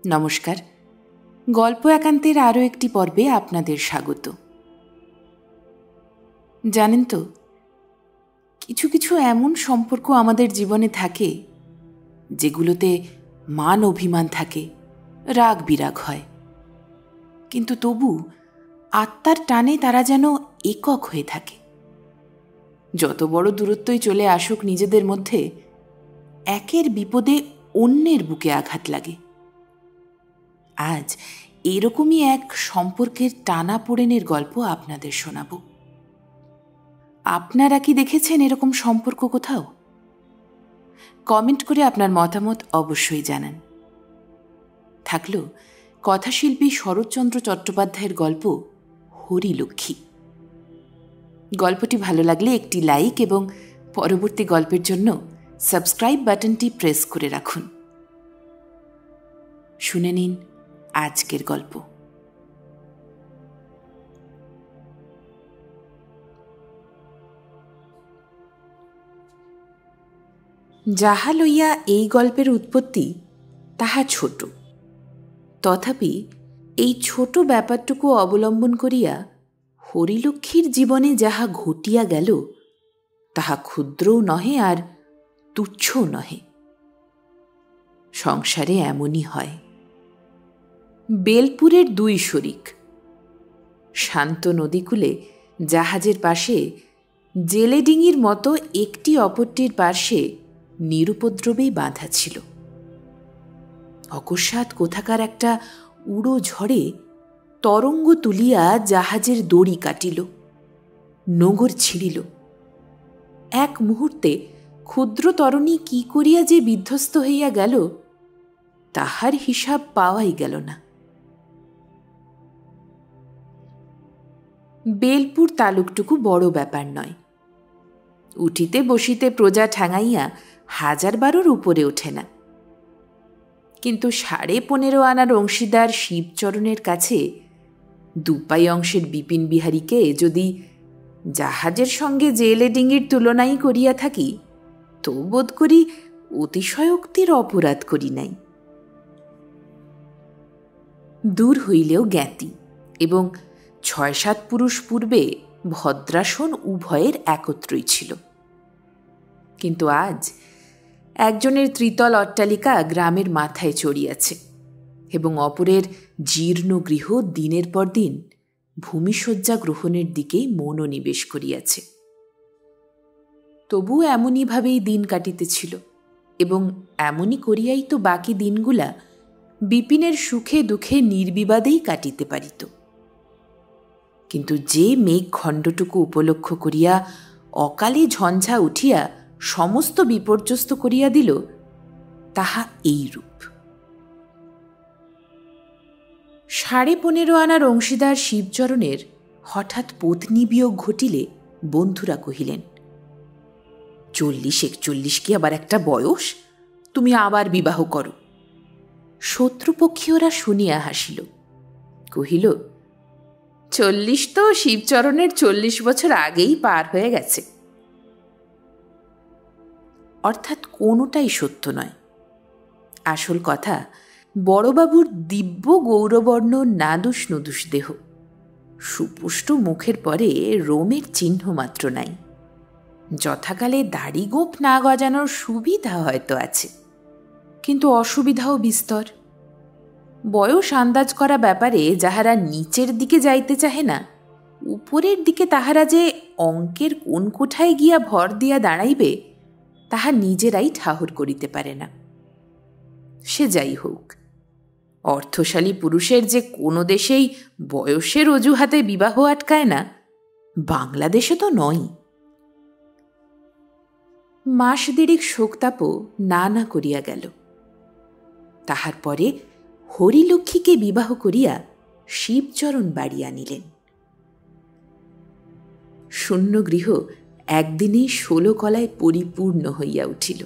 নমস্কার। গল্প একান্তের আরও একটি পর্বে আপনাদের স্বাগত। জানেন তো, কিছু কিছু এমন সম্পর্ক আমাদের জীবনে থাকে যেগুলোতে মান অভিমান থাকে, রাগ বিরাগ হয়, কিন্তু তবু আত্মার টানে তারা যেন একক হয়ে থাকে। যত বড় দূরত্বই চলে আসুক নিজেদের মধ্যে, একের বিপদে অন্যের বুকে আঘাত লাগে। আজ এরকমই এক সম্পর্কের টানাপোড়েনের গল্প আপনাদের শোনাব। আপনারা কি দেখেছেন এরকম সম্পর্ক কোথাও? কমেন্ট করে আপনার মতামত অবশ্যই জানান। থাকলো কথাশিল্পী শরৎচন্দ্র চট্টোপাধ্যায়ের গল্প হরিলক্ষ্মী। গল্পটি ভালো লাগলে একটি লাইক এবং পরবর্তী গল্পের জন্য সাবস্ক্রাইব বাটনটি প্রেস করে রাখুন। শুনে নিন আজকের গল্প। যাহা লইয়া এই গল্পের উৎপত্তি তাহা ছোট, তথাপি এই ছোট ব্যাপারটুকু অবলম্বন করিয়া হরিলক্ষ্মীর জীবনে যাহা ঘটিয়া গেল তাহা ক্ষুদ্রও নহে আর তুচ্ছও নহে। সংসারে এমনই হয়। বেলপুরের দুই শরিক, শান্ত নদীকূলে জাহাজের পাশে জেলে ডিঙির মতো একটি অপরটির পার্শ্বে নিরুপদ্রবেই বাঁধা ছিল। অকস্মাৎ কোথাকার একটা উড়ো ঝড়ে তরঙ্গ তুলিয়া জাহাজের দড়ি কাটিল, নোঙর ছিঁড়িল। এক মুহূর্তে ক্ষুদ্র তরণী কি করিয়া যে বিধ্বস্ত হইয়া গেল তাহার হিসাব পাওয়াই গেল না। বেলপুর তালুকটুকু বড় ব্যাপার নয়। উঠিতে বসিতে প্রজা ঠ্যাঙাইয়া 1000-12 উপরে ওঠে না। কিন্তু 15.5 আনার অংশীদার শিবচরণের কাছে 2 অংশের বিপিন বিহারীকে যদি জাহাজের সঙ্গে জেলে ডিঙির তুলনাই করিয়া থাকি, তো বোধ করি অতিশয়োক্তির অপরাধ করি নাই। দূর হইলেও জ্ঞাতি এবং 6-7 পুরুষ পূর্বে ভদ্রাসন উভয়ের একত্রই ছিল। কিন্তু আজ একজনের ত্রিতল অট্টালিকা গ্রামের মাথায় চড়িয়াছে এবং অপরের জীর্ণ গৃহ দিনের পর দিন ভূমিশয্যা গ্রহণের দিকেই মনোনিবেশ করিয়াছে। তবু এমনইভাবেই দিন কাটিতেছিল এবং এমনই করিয়াই তো বাকি দিনগুলা বিপিনের সুখে দুঃখে নির্বিবাদেই কাটিতে পারিত। কিন্তু যে মেঘ খণ্ডটুকু উপলক্ষ করিয়া অকালে ঝঞ্ঝা উঠিয়া সমস্ত বিপর্যস্ত করিয়া দিল, তাহা এইরূপ। 15.5 আনার অংশীদার শিবচরণের হঠাৎ পত্নী বিয়োগ ঘটিলে বন্ধুরা কহিলেন, 40-41 কি আবার একটা বয়স? তুমি আবার বিবাহ করো। শত্রুপক্ষীয়রা শুনিয়া হাসিল, কহিল, 40 তো শিবচরণের 40 বছর আগেই পার হয়ে গেছে। অর্থাৎ কোনোটাই সত্য নয়। আসল কথা, বড়বাবুর দিব্য গৌরবর্ণ নাদুস নুদুস দেহ, সুপুষ্ট মুখের পরে রোমের চিহ্ন মাত্র নাই। যথাকালে দাড়ি গোঁফ না গজানোর সুবিধা হয়তো আছে, কিন্তু অসুবিধাও বিস্তর। বয়স আন্দাজ করা ব্যাপারে যাহারা নিচের দিকে যাইতে চাহে না, উপরের দিকে তাহারা যে অঙ্কের কোন কোঠায় গিয়া ভর দিয়া দাঁড়াইবে তাহা নিজেরাই ঠাহর করিতে পারে না। সে যাই হোক, অর্থশালী পুরুষের যে কোনো দেশেই বয়সের অজুহাতে বিবাহ আটকায় না, বাংলাদেশে তো নয়। মাস 1.5 শোকতাপও না না করিয়া গেল। তাহার পরে হরিলক্ষ্মীকে বিবাহ করিয়া শিবচরণ বাড়ি আনিলেন। শূন্য গৃহ একদিনেই 16 কলায় পরিপূর্ণ হইয়া উঠিল।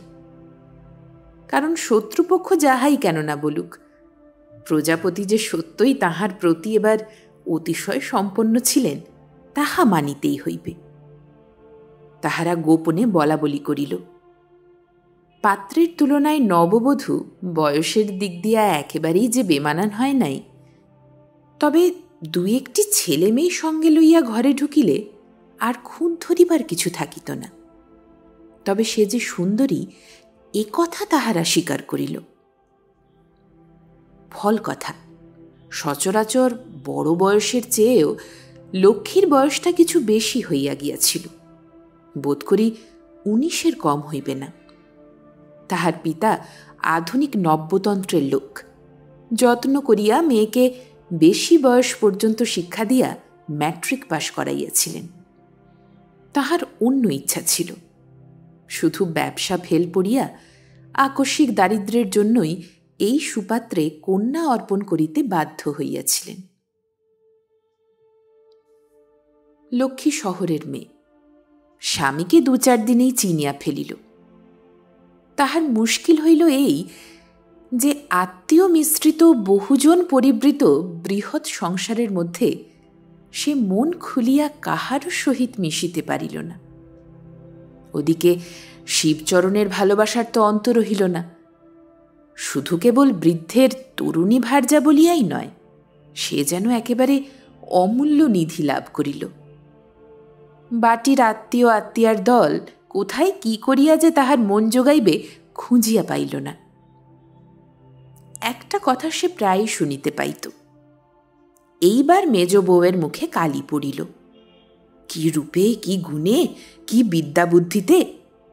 কারণ শত্রুপক্ষ যাহাই কেন না বলুক, প্রজাপতি যে সত্যই তাহার প্রতি এবার অতিশয় সম্পন্ন ছিলেন তাহা মানিতেই হইবে। তাহারা গোপনে বলা বলি করিল। পাত্রের তুলনায় নববধূ বয়সের দিক দিয়া একেবারেই যে বেমানান হয় নাই, তবে দুই একটি ছেলে মেয়ে সঙ্গে লইয়া ঘরে ঢুকিলে আর খুন ধরিবার কিছু থাকিত না। তবে সে যে সুন্দরী এ কথা তাহারা স্বীকার করিল। ফল কথা, সচরাচর বড় বয়সের চেয়েও লক্ষ্মীর বয়সটা কিছু বেশি হইয়া গিয়াছিল। বোধ করি 19-এর কম হইবে না। তাহার পিতা আধুনিক নব্যতন্ত্রের লোক। যত্ন করিয়া মেয়েকে বেশি বয়স পর্যন্ত শিক্ষা দিয়া ম্যাট্রিক পাশ করাইয়াছিলেন। তাহার অন্য ইচ্ছা ছিল, শুধু ব্যবসা ফেল পড়িয়া আকস্মিক দারিদ্র্যের জন্যই এই সুপাত্রে কন্যা অর্পণ করিতে বাধ্য হইয়াছিলেন। লক্ষ্মী শহরের মেয়ে, স্বামীকে 2-4 দিনেই চিনিয়া ফেলিল। তাহার মুশকিল হইল এই যে আত্মীয় মিশ্রিত বহুজন পরিবৃত বৃহৎ সংসারের মধ্যে সে মন খুলিয়া কাহারও সহিত মিশিতে পারিল না। ওদিকে শিবচরণের ভালোবাসার তো অন্ত রহিল না। শুধু কেবল বৃদ্ধের তরুণী ভার্যা বলিয়াই নয়, সে যেন একেবারে অমূল্য নিধি লাভ করিল। বাটির আত্মীয় আত্মীয়ার দল কোথায় কি করিয়া যে তাহার মন জোগাইবে খুঁজিয়া পাইল না। একটা কথা সে প্রায়ই শুনিতে পাইত, এইবার মেজ বউয়ের মুখে কালি পড়িল। কি রূপে, কি গুণে, কি বিদ্যা বুদ্ধিতে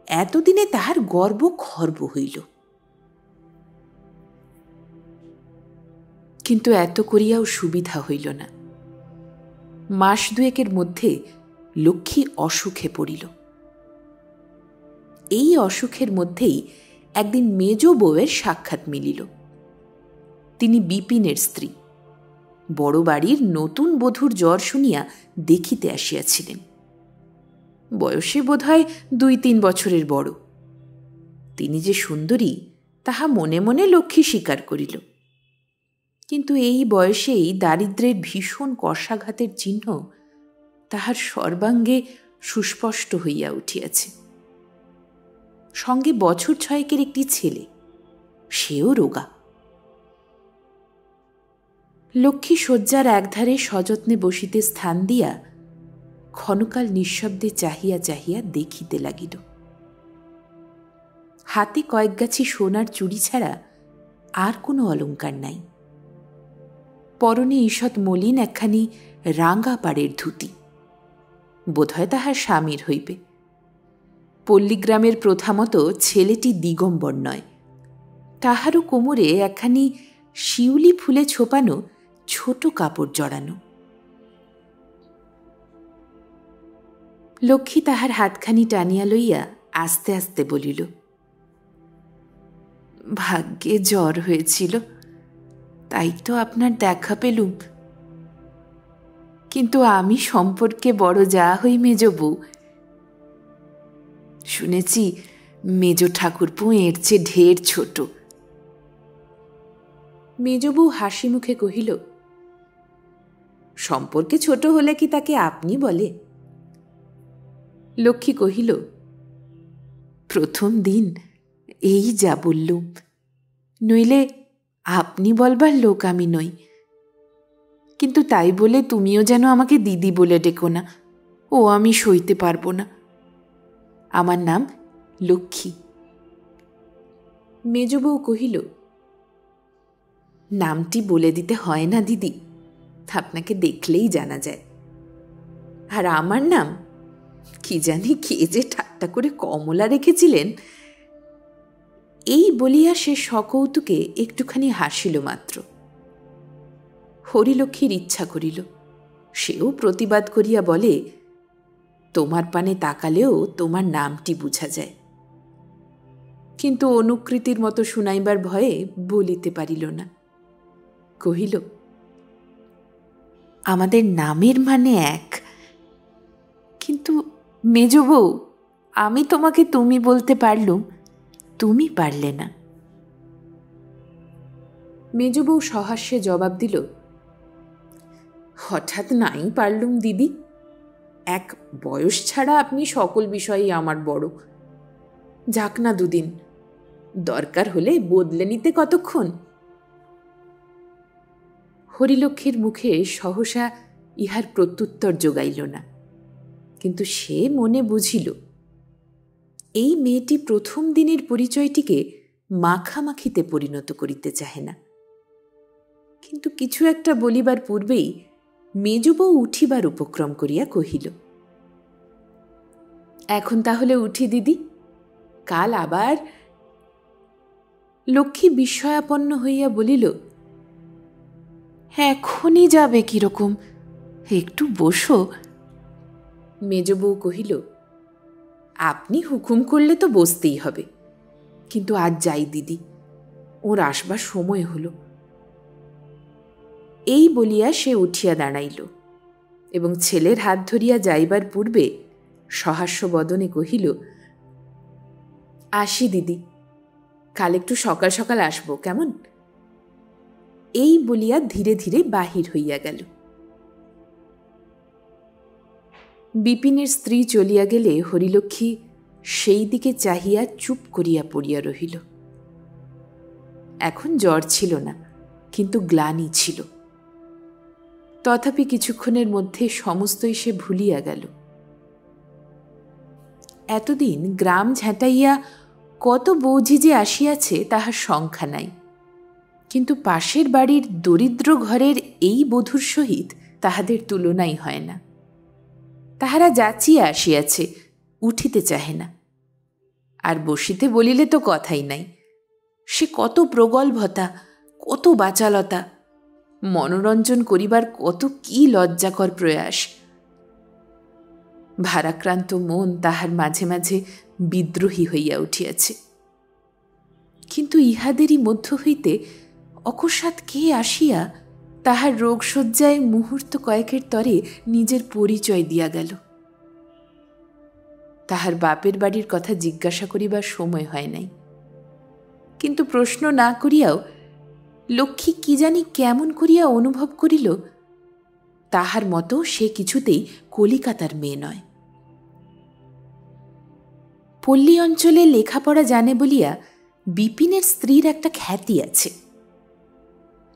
এতদিনে তাহার গর্ব খর্ব হইল। কিন্তু এত করিয়াও সুবিধা হইল না। মাস 2-এর মধ্যে লক্ষ্মী অসুখে পড়িল। এই অসুখের মধ্যেই একদিন মেজ বউয়ের সাক্ষাৎ মিলিল। তিনি বিপিনের স্ত্রী, বড় বাড়ির নতুন বধূর জ্বর শুনিয়া দেখিতে আসিয়াছিলেন। বয়সে বোধহয় 2-3 বছরের বড়। তিনি যে সুন্দরী তাহা মনে মনে লক্ষ্মী স্বীকার করিল। কিন্তু এই বয়সেই দারিদ্র্যের ভীষণ কষাঘাতের চিহ্ন তাহার সর্বাঙ্গে সুস্পষ্ট হইয়া উঠিয়াছে। সঙ্গে বছর 6-এর একটি ছেলে, সেও রোগা। লক্ষ্মী শয্যার একধারে সযত্নে বসিতে স্থান দিয়া ক্ষণকাল নিঃশব্দে চাহিয়া চাহিয়া দেখিতে লাগিল। হাতে কয়েকগাছি সোনার চুড়ি ছাড়া আর কোনো অলঙ্কার নাই। পরনে ঈষৎ মলিন একখানি রাঙা পাড়ের ধুতি, বোধহয় তাহার স্বামীর হইবে। পল্লীগ্রামের প্রথামতো ছেলেটি দিগম্বর নয়, তাহারও কোমরে একখানি শিউলি ফুলে ছোপানো ছোট কাপড় জড়ানো। লক্ষ্মী তাহার হাতখানি টানিয়া লইয়া আস্তে আস্তে বলিল, ভাগ্যে জ্বর হয়েছিল, তাই তো আপনার দেখা পেলুম। কিন্তু আমি সম্পর্কে বড় যা হই মেজ বউ। শুনেছি মেজ ঠাকুরপো এর চেয়ে ঢের ছোট। মেজ বউ হাসি মুখে কহিল, সম্পর্কে ছোট হলে কি তাকে আপনি বলে? লক্ষ্মী কহিল, প্রথম দিন এই যা বললুম, নইলে আপনি বলবার লোক আমি নই। কিন্তু তাই বলে তুমিও যেন আমাকে দিদি বলে ডেকো না, ও আমি সইতে পারব না। আমার নাম লক্ষ্মী। মেজ বউ কহিল, নামটি বলে দিতে হয় না দিদি, আপনাকে দেখলেই জানা যায়। আর আমার নাম কি জানি কে যে ঠাট্টা করে কমলা রেখেছিলেন। এই বলিয়া সে সকৌতুকে একটুখানি হাসিল মাত্র। হরিলক্ষ্মীর ইচ্ছা করিল সেও প্রতিবাদ করিয়া বলে, তোমার পানে তাকালেও তোমার নামটি বুঝা যায়। কিন্তু অনুকৃতির মতো শুনাইবার ভয়ে বলিতে পারিল না। কহিল, আমাদের নামের মানে এক। কিন্তু মেজ বউ, আমি তোমাকে তুমি বলতে পারলুম, তুমি পারলে না। মেজ বউ সহাস্যে জবাব দিল, হঠাৎ নাই পারলুম দিদি। এক বয়স ছাড়া আপনি সকল বিষয়েই আমার বড়। যাক না 2 দিন, দরকার হলে বদলে নিতে কতক্ষণ। হরিলক্ষ্মীর মুখে সহসা ইহার প্রত্যুত্তর যোগাইল না, কিন্তু সে মনে বুঝিল এই মেয়েটি প্রথম দিনের পরিচয়টিকে মাখামাখিতে পরিণত করিতে চাহে না। কিন্তু কিছু একটা বলিবার পূর্বেই মেজবউ উঠিবার উপক্রম করিয়া কহিল, এখন তাহলে উঠি দিদি, কাল আবার। লক্ষ্মী বিস্ময়াপন্ন হইয়া বলিল, এখনই যাবে কিরকম, একটু বসো। মেজবউ কহিল, আপনি হুকুম করলে তো বসতেই হবে, কিন্তু আজ যাই দিদি, ওর আসবার সময় হল। এই বলিয়া সে উঠিয়া দাঁড়াইল এবং ছেলের হাত ধরিয়া যাইবার পূর্বে সহাস্য বদনে কহিল, আসি দিদি, কাল একটু সকাল সকাল আসব, কেমন? এই বলিয়া ধীরে ধীরে বাহির হইয়া গেল। বিপিনের স্ত্রী চলিয়া গেলে হরিলক্ষ্মী সেই দিকে চাহিয়া চুপ করিয়া পড়িয়া রহিল। এখন জ্বর ছিল না, কিন্তু গ্লানি ছিল। তথাপি কিছুক্ষণের মধ্যে সমস্তই সে ভুলিয়া গেল। এতদিন গ্রাম ঝাঁটাইয়া কত বৌঝি যে আসিয়াছে তাহার সংখ্যা নাই, কিন্তু পাশের বাড়ির দরিদ্র ঘরের এই বধূর সহিত তাহাদের তুলনাই হয় না। তাহারা যাচিয়া আসিয়াছে, উঠিতে চাহে না, আর বসিতে বলিলে তো কথাই নাই। সে কত প্রগল্ভতা, কত বাচালতা, মনোরঞ্জন করিবার কত কি লজ্জাকর প্রয়াস। ভারাক্রান্ত মন তাহার মাঝে মাঝে বিদ্রোহী হইয়া উঠিয়াছে। কিন্তু ইহাদেরই মধ্য হইতে অকস্মাৎ কে আসিয়া তাহার রোগশয্যায় মুহূর্ত কয়েকের তরে নিজের পরিচয় দিয়া গেল। তাহার বাপের বাড়ির কথা জিজ্ঞাসা করিবার সময় হয় নাই, কিন্তু প্রশ্ন না করিয়াও লক্ষ্মী কি জানি কেমন করিয়া অনুভব করিল তাহার মতো সে কিছুতেই কলিকাতার মেয়ে নয়। পল্লী অঞ্চলে লেখাপড়া জানে বলিয়া বিপিনের স্ত্রীর একটা খ্যাতি আছে।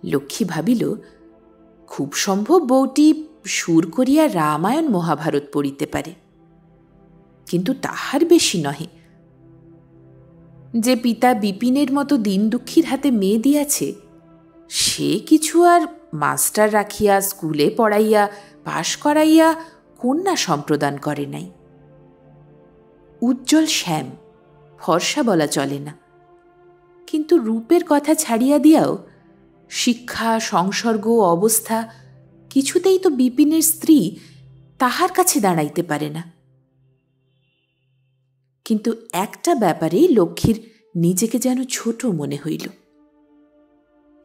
লক্ষ্মী ভাবিল, খুব সম্ভব বউটি সুর করিয়া রামায়ণ মহাভারত পড়িতে পারে, কিন্তু তাহার বেশি নহে। যে পিতা বিপিনের মতো দিন দুঃখীর হাতে মেয়ে দিয়াছে, সে কিছু আর মাস্টার রাখিয়া স্কুলে পড়াইয়া পাশ করাইয়া কন্যা সম্প্রদান করে নাই। উজ্জ্বল শ্যাম, ফর্সা বলা চলে না, কিন্তু রূপের কথা ছাড়িয়া দিয়াও শিক্ষা, সংসর্গ, অবস্থা কিছুতেই তো বিপিনের স্ত্রী তাহার কাছে দাঁড়াইতে পারে না। কিন্তু একটা ব্যাপারে লক্ষ্মীর নিজেকে যেন ছোট মনে হইল,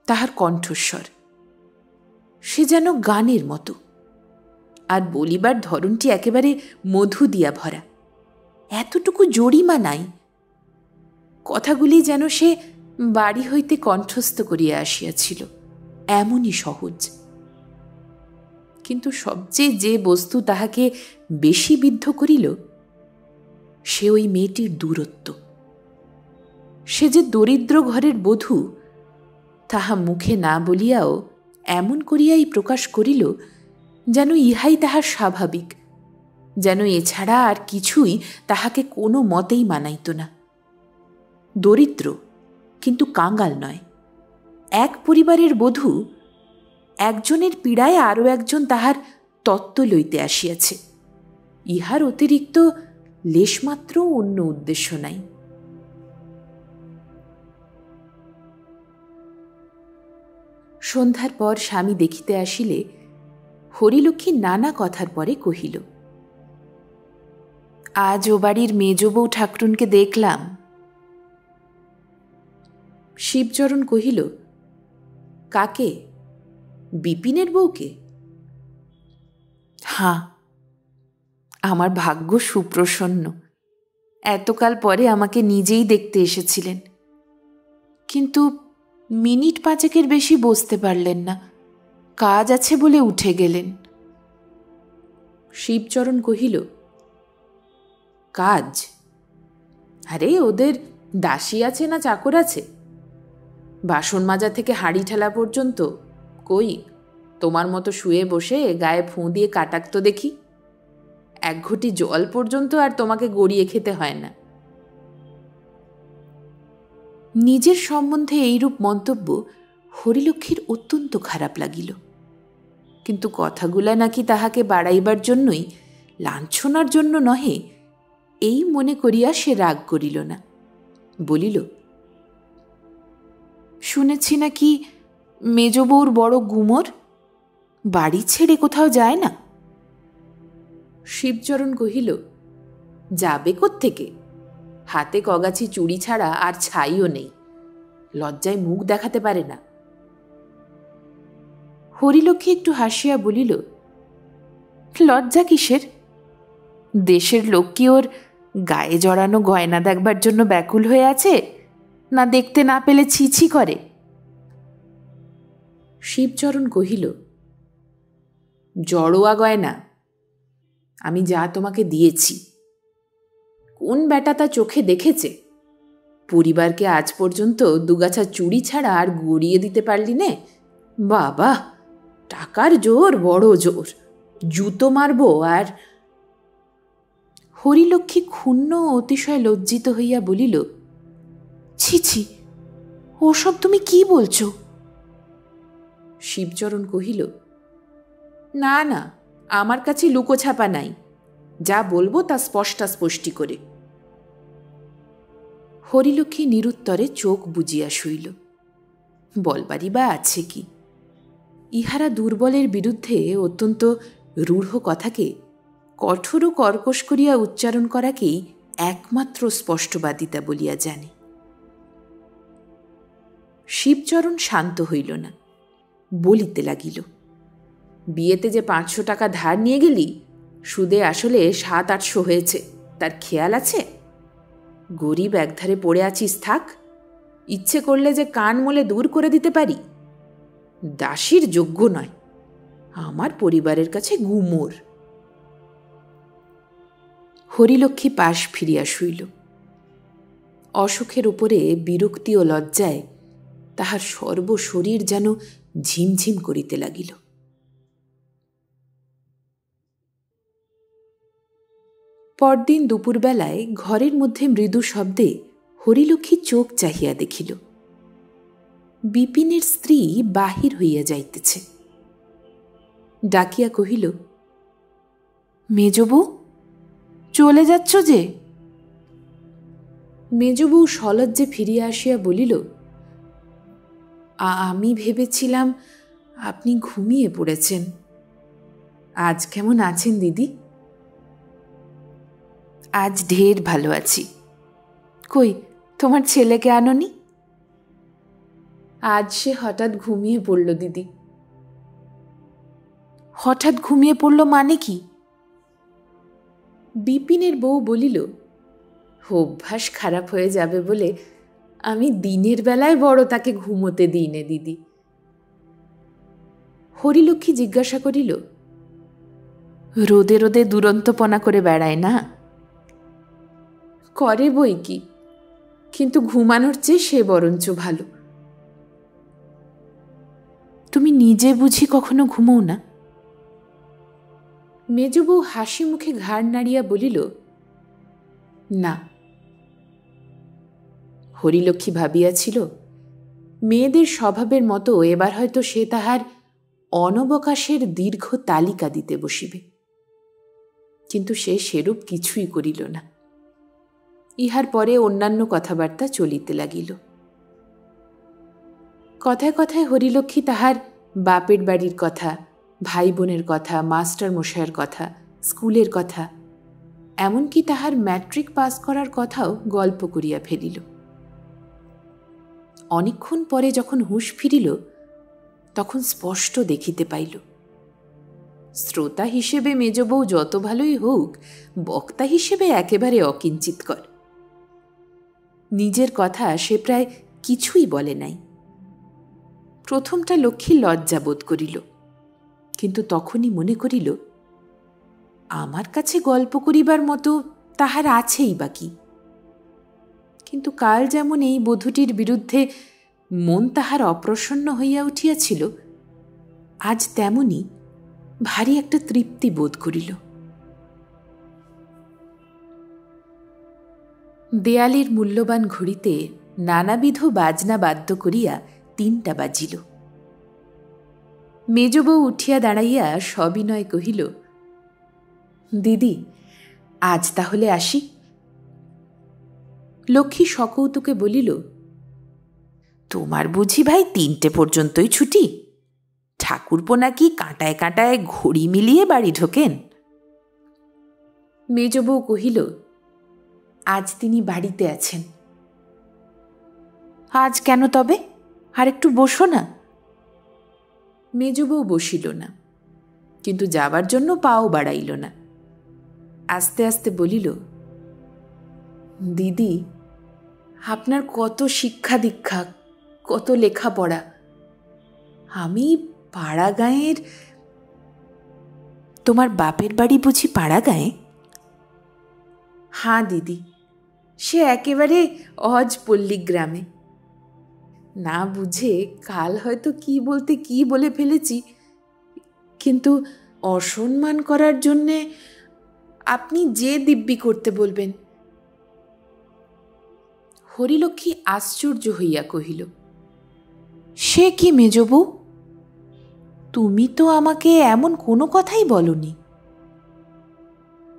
তাহার কণ্ঠস্বর। সে যেন গানের মতো, আর বলিবার ধরনটি একেবারে মধু দিয়া ভরা, এতটুকু জরিমা নাই। কথাগুলি যেন সে বাড়ি হইতে কণ্ঠস্থ করিয়া আসিয়াছিল, এমনই সহজ। কিন্তু সবচেয়ে যে বস্তু তাহাকে বেশি বিদ্ধ করিল সে ওই মেয়েটির দূরত্ব। সে যে দরিদ্র ঘরের বধূ তাহা মুখে না বলিয়াও এমন করিয়াই প্রকাশ করিল যেন ইহাই তাহার স্বাভাবিক, যেন এছাড়া আর কিছুই তাহাকে কোনো মতেই মানাইত না। দরিদ্র, কিন্তু কাঙ্গাল নয়। এক পরিবারের বধূ, একজনের পীড়ায় আরও একজন তাহার তত্ত্ব লইতে আসিয়াছে, ইহার অতিরিক্ত লেশমাত্র অন্য উদ্দেশ্য নাই। সন্ধ্যার পর স্বামী দেখিতে আসিলে হরিলক্ষ্মী নানা কথার পরে কহিল, আজ ও বাড়ির মেজ বউ ঠাকরুনকে দেখলাম। শিবচরণ কহিল, কাকে? বিপিনের বউকে? হাঁ, আমার ভাগ্য সুপ্রসন্ন, এতকাল পরে আমাকে নিজেই দেখতে এসেছিলেন, কিন্তু মিনিট পাঁচেকের বেশি বসতে পারলেন না, কাজ আছে বলে উঠে গেলেন। শিবচরণ কহিল, কাজ? আরে ওদের দাসী আছে না চাকর আছে? বাসন মাজা থেকে হাঁড়ি ঠেলা পর্যন্ত কই তোমার মতো শুয়ে বসে গায়ে ফুঁ দিয়ে কাটাক তো দেখি। এক ঘটি জল পর্যন্ত আর তোমাকে গড়িয়ে খেতে হয় না। নিজের সম্বন্ধে এইরূপ মন্তব্য হরিলক্ষ্মীর অত্যন্ত খারাপ লাগিল, কিন্তু কথাগুলা নাকি তাহাকে বাড়াইবার জন্যই, লাঞ্ছনার জন্য নহে, এই মনে করিয়া সে রাগ করিল না। বলিল, শুনেছি নাকি মেজ বউর বড় গুমর, বাড়ি ছেড়ে কোথাও যায় না? শিবচরণ কহিল, যাবে কোত্থেকে? হাতে কগাছি চুড়ি ছাড়া আর ছাইও নেই, লজ্জায় মুখ দেখাতে পারে না। হরিলক্ষ্মী একটু হাসিয়া বলিল, লজ্জা কিসের? দেশের লোক কি ওর গায়ে জড়ানো গয়না দেখবার জন্য ব্যাকুল হয়ে আছে, না দেখতে না পেলে ছি ছি করে? শিবচরণ কহিল, জড়োয়া গয়না আমি যা তোমাকে দিয়েছি, কোন বেটা তা চোখে দেখেছে? পরিবারকে আজ পর্যন্ত দুগাছা চুড়ি ছাড়া আর গড়িয়ে দিতে পারলি নে? বাবা, টাকার জোর বড় জোর, জুতো মারবো। আর হরিলক্ষ্মী ক্ষুণ্ণ অতিশয় লজ্জিত হইয়া বলিল, ছি ছি, ওসব তুমি কি বলছো? শিবচরণ কহিল, না না, আমার কাছে লুকোছাপা নাই, যা বলবো তা স্পষ্টাস্পষ্টি করে। হরিলক্ষ্মী নিরুত্তরে চোখ বুজিয়া শুইল। বলবারই বা আছে কি? ইহারা দুর্বলের বিরুদ্ধে অত্যন্ত রূঢ় কথাকে কঠোর ও কর্কশ করিয়া উচ্চারণ করাকেই একমাত্র স্পষ্টবাদিতা বলিয়া জানে। শিবচরণ শান্ত হইল না, বলিতে লাগিল, বিয়েতে যে 500 টাকা ধার নিয়ে গেলি, সুদে আসলে 700-800 হয়েছে, তার খেয়াল আছে? গরিব একধারে পড়ে আছিস, থাক, ইচ্ছে করলে যে কান মলে দূর করে দিতে পারি। দাসীর যোগ্য নয়, আমার পরিবারের কাছে গুমর। হরিলক্ষ্মী পাশ ফিরিয়া শুইল। অসুখের উপরে বিরক্তি ও লজ্জায় তাহার সর্বশরীর যেন ঝিমঝিম করিতে লাগিল। পরদিন দুপুরবেলায় ঘরের মধ্যে মৃদু শব্দে হরিলক্ষ্মী চোখ চাহিয়া দেখিল, বিপিনের স্ত্রী বাহির হইয়া যাইতেছে। ডাকিয়া কহিল, মেজবউ, চলে যাচ্ছ যে? মেজবউ সলজ্জে ফিরিয়া আসিয়া বলিল, আমি ভেবেছিলাম আপনি ঘুমিয়ে পড়েছেন। আজ কেমন আছেন দিদি? আজ ঢের ভালো আছি। কই, তোমার ছেলেকে আনোনি? আজ সে হঠাৎ ঘুমিয়ে পড়ল দিদি। হঠাৎ ঘুমিয়ে পড়ল মানে কি? বিপিনের বউ বলিল, অভ্যাস খারাপ হয়ে যাবে বলে আমি দিনের বেলায় বড় তাকে ঘুমোতে দিই নে দিদি। হরিলক্ষ্মী জিজ্ঞাসা করিল, রোদে রোদে দুরন্তপনা করে বেড়ায় না? করে বই কি, কিন্তু ঘুমানোর চেয়ে সে বরঞ্চ ভালো। তুমি নিজে বুঝি কখনো ঘুমো না? মেজবউ হাসি মুখে ঘাড় নাড়িয়া বলিল, না। হরিলক্ষ্মী ভাবিয়াছিল, মেয়েদের স্বভাবের মতো এবার হয়তো সে তাহার অনবকাশের দীর্ঘ তালিকা দিতে বসিবে, কিন্তু সে সেরূপ কিছুই করিল না। ইহার পরে অন্যান্য কথাবার্তা চলিতে লাগিল। কথায় কথায় হরিলক্ষ্মী তাহার বাপের বাড়ির কথা, ভাই বোনের কথা, মাস্টার মশাইয়ের কথা, স্কুলের কথা, এমনকি তাহার ম্যাট্রিক পাস করার কথাও গল্প করিয়া ফেলিল। অনেকক্ষণ পরে যখন হুঁশ ফিরিল, তখন স্পষ্ট দেখিতে পাইল, শ্রোতা হিসেবে মেজবউ যত ভালোই হোক, বক্তা হিসেবে একেবারে অকিঞ্চিৎকর। নিজের কথা সে প্রায় কিছুই বলে নাই। প্রথমটা লক্ষ্মী লজ্জা বোধ করিল, কিন্তু তখনই মনে করিল, আমার কাছে গল্প করিবার মতো তাহার আছেই বা কি। কিন্তু কাল যেমন এই বধূটির বিরুদ্ধে মন তাহার অপ্রসন্ন হইয়া উঠিয়াছিল, আজ তেমনি ভারী একটা তৃপ্তি বোধ করিল। দেয়ালের মূল্যবান ঘড়িতে নানাবিধ বাজনা বাদ্য করিয়া 3টা বাজিল। মেজবউ উঠিয়া দাঁড়াইয়া সবিনয় কহিল, দিদি, আজ তাহলে আসি। লক্ষ্মী সকৌতুকে বলিল, তোমার বুঝি ভাই 3টে পর্যন্তই ছুটি? ঠাকুরপো নাকি কাঁটায় কাঁটায় ঘড়ি মিলিয়ে বাড়ি ঢোকেন? মেজবউ কহিল, আজ তিনি বাড়িতে আছেন। আজ কেন তবে? আর একটু বসো না। মেজবউ বসিল না, কিন্তু যাবার জন্য পাও বাড়াইল না। আস্তে আস্তে বলিল, দিদি, আপনার কত শিক্ষা দীক্ষা, কত লেখাপড়া। আমি পাড়া গাঁয়ের। তোমার বাপের বাড়ি বুঝি পাড়া গাঁয়ে? হাঁ দিদি, সে একেবারে অজ পল্লী গ্রামে। না বুঝে কাল হয়তো কি বলতে কি বলে ফেলেছি, কিন্তু অসম্মান করার জন্যে আপনি যে দিব্যি করতে বলবেন। হরিলক্ষ্মী আশ্চর্য হইয়া কহিল, সে কি মেজবউ, তুমি তো আমাকে এমন কোনো কথাই বলনি।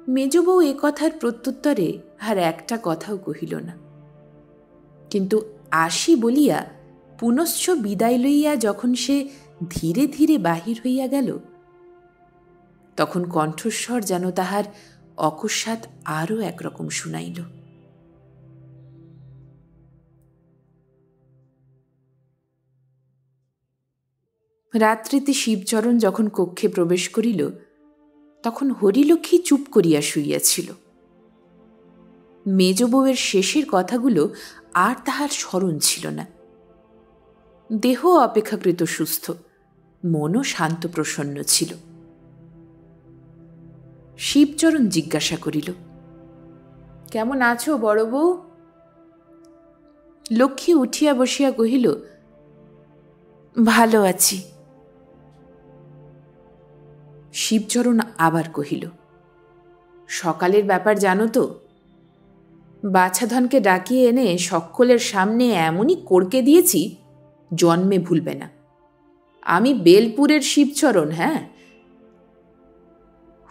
মেজবউ এ কথার প্রত্যুত্তরে আর একটা কথাও কহিল না, কিন্তু আসি বলিয়া পুনশ্চ বিদায় লইয়া যখন সে ধীরে ধীরে বাহির হইয়া গেল, তখন কণ্ঠস্বর যেন তাহার অকস্মাৎ আরও একরকম শুনাইল। রাত্রিতে শিবচরণ যখন কক্ষে প্রবেশ করিল, তখন হরিলক্ষ্মী চুপ করিয়া শুইয়াছিল। মেজবউয়ের শেষের কথাগুলো আর তাহার স্মরণ ছিল না। দেহ অপেক্ষাকৃত সুস্থ, মনও শান্ত প্রসন্ন ছিল। শিবচরণ জিজ্ঞাসা করিল, কেমন আছো বড় বউ? লক্ষ্মী উঠিয়া বসিয়া কহিল, ভালো আছি। শিবচরণ আবার কহিল, সকালের ব্যাপার জানো তো? বাছাধনকে ডাকিয়ে এনে সকলের সামনে এমনই কড়কে দিয়েছি, জন্মে ভুলবে না। আমি বেলপুরের শিবচরণ। হ্যাঁ।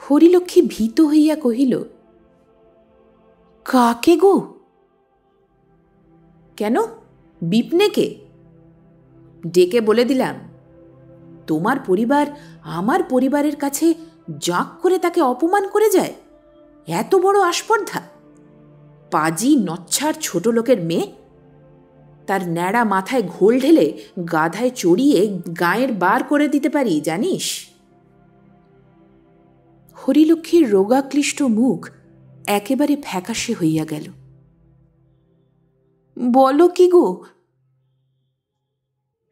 হরিলক্ষ্মী ভীত হইয়া কহিল, কাকে গো? কেন, বিপনেকে? ডেকে বলে দিলাম, তোমার পরিবার আমার পরিবারের কাছে জাঁক করে তাকে অপমান করে যায়? এত বড় আস্পর্ধা! পাজি নচ্ছার ছোট লোকের মেয়ে, তার ন্যাড়া মাথায় ঘোল ঢেলে গাধায় চড়িয়ে গায়ের বার করে দিতে পারি, জানিস? হরিলক্ষ্মীর রোগাক্লিষ্ট মুখ একেবারে ফ্যাকাশে হইয়া গেল। বলো কি গো?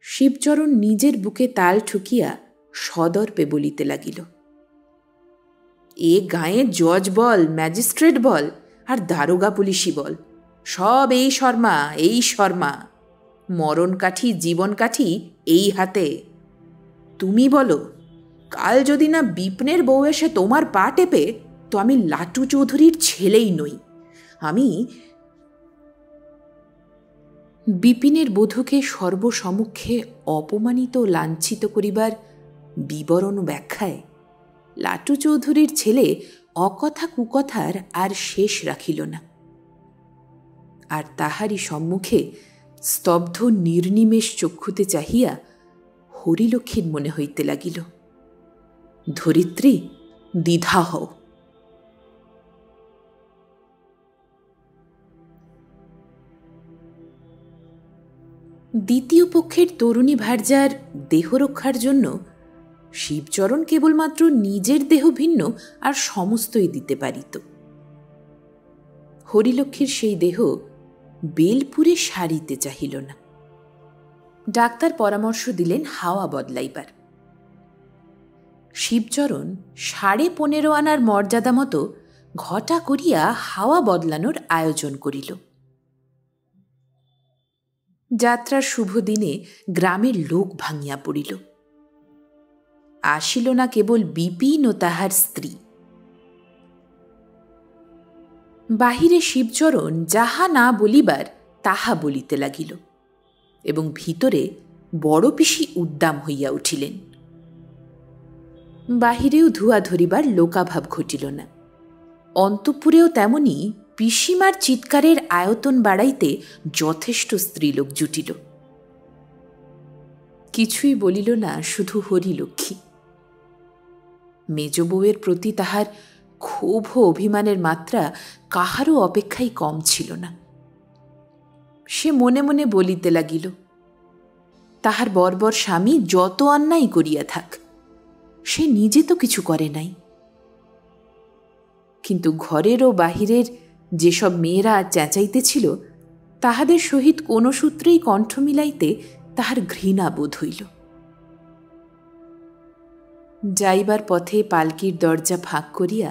শিবচরণ নিজের বুকে তাল ঠুকিয়া সদর্পে বলিতে লাগিল, এ গাঁয়ে জজ বল, ম্যাজিস্ট্রেট বল, আর দারোগা পুলিশি বল, সব এই শর্মা, এই শর্মা। মরণ কাঠি জীবন কাঠি এই হাতে। তুমি বলো, কাল যদি না বিপনের বউ এসে তোমার পা টেপে, তো আমি লাটু চৌধুরীর ছেলেই নই। আমি বিপিনের বধূকে সর্বসমক্ষে অপমানিত লাঞ্ছিত করিবার বিবরণ ব্যাখ্যায় লাটু চৌধুরীর ছেলে অকথা কুকথার আর শেষ রাখিল না। আর তাহারই সম্মুখে স্তব্ধ নির্নিমেষ চক্ষুতে চাহিয়া হরিলক্ষ্মীর মনে হইতে লাগিল, ধরিত্রী, দ্বিধা হও। দ্বিতীয় পক্ষের তরুণী ভার্যার দেহরক্ষার জন্য শিবচরণ কেবলমাত্র নিজের দেহ ভিন্ন আর সমস্তই দিতে পারিত। হরিলক্ষ্মীর সেই দেহ বেলপুরে সারিতে চাহিল না। ডাক্তার পরামর্শ দিলেন হাওয়া বদলাইবার। শিবচরণ 15.5 আনার মর্যাদা মতো ঘটা করিয়া হাওয়া বদলানোর আয়োজন করিল। যাত্রার শুভ দিনে গ্রামের লোক ভাঙিয়া পড়িল। আসিল না কেবল বিপিন ও তাহার স্ত্রী। বাহিরে শিবচরণ যাহা না বলিবার তাহা বলিতে লাগিল এবং ভিতরে বড় পিসি উদ্দাম হইয়া উঠিলেন। বাহিরেও ধুয়া ধরিবার লোকাভাব ঘটিল না। অন্তঃপুরেও তেমনি পিসিমার চিৎকারের আয়তন বাড়াইতে যথেষ্ট স্ত্রীলোক জুটিল। কিছুই বলিল না, শুধু হরিলক্ষ্মী। মেজ বউয়ের প্রতি তাহার ক্ষোভ ও অভিমানের মাত্রা কাহারও অপেক্ষাই কম ছিল না। সে মনে মনে বলিতে লাগিল, তাহার বর্বর স্বামী যত অন্যায় করিয়া থাক, সে নিজে তো কিছু করে নাই। কিন্তু ঘরের ও বাহিরের যেসব মেয়েরা চেঁচাইতেছিল, তাহাদের সহিত কোন সূত্রেই কণ্ঠ মিলাইতে তাহার ঘৃণা বোধ হইল। যাইবার পথে পালকির দরজা ফাঁক করিয়া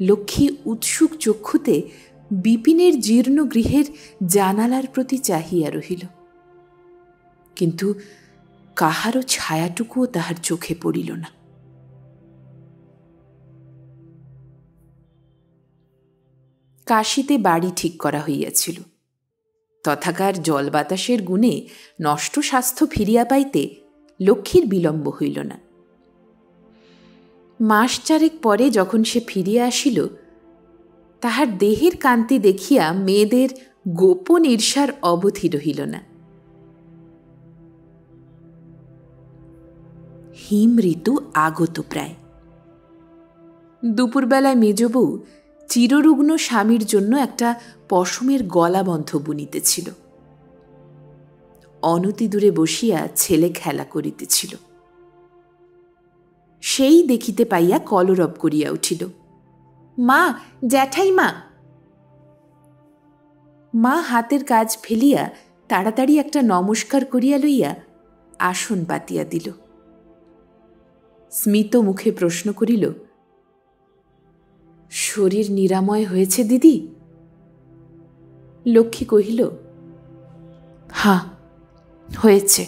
লক্ষ্মী উৎসুক চক্ষুতে বিপিনের জীর্ণ গৃহের জানালার প্রতি চাহিয়া রহিল, কিন্তু কাহারও ছায়াটুকুও তাহার চোখে পড়িল না। কাশীতে বাড়ি ঠিক করা হইয়াছিল। তথাকার জল বাতাসের গুণে নষ্ট স্বাস্থ্য ফিরিয়া পাইতে লক্ষ্মীর বিলম্ব হইল না। মাস চারেক পরে যখন সে ফিরিয়া আসিল, তাহার দেহের কান্তি দেখিয়া মেয়েদের গোপন ঈর্ষার অবধি রহিল না। হিম ঋতু আগত প্রায়। দুপুরবেলায় মেজ বউ চিররুগ্ন স্বামীর জন্য একটা পশমের গলাবন্ধ বুনিতেছিল। অনতি দূরে বসিয়া ছেলে খেলা করিতেছিল। সেই দেখিতে পাইয়া কলরব করিয়া উঠিল, মা, জ্যাঠাই মা। মা হাতের কাজ ফেলিয়া তাড়াতাড়ি একটা নমস্কার করিয়া লইয়া আসন পাতিয়া দিল। স্মিত মুখে প্রশ্ন করিল, শরীর নিরাময় হয়েছে দিদি? লক্ষ্মী কহিল, হ্যাঁ হয়েছে,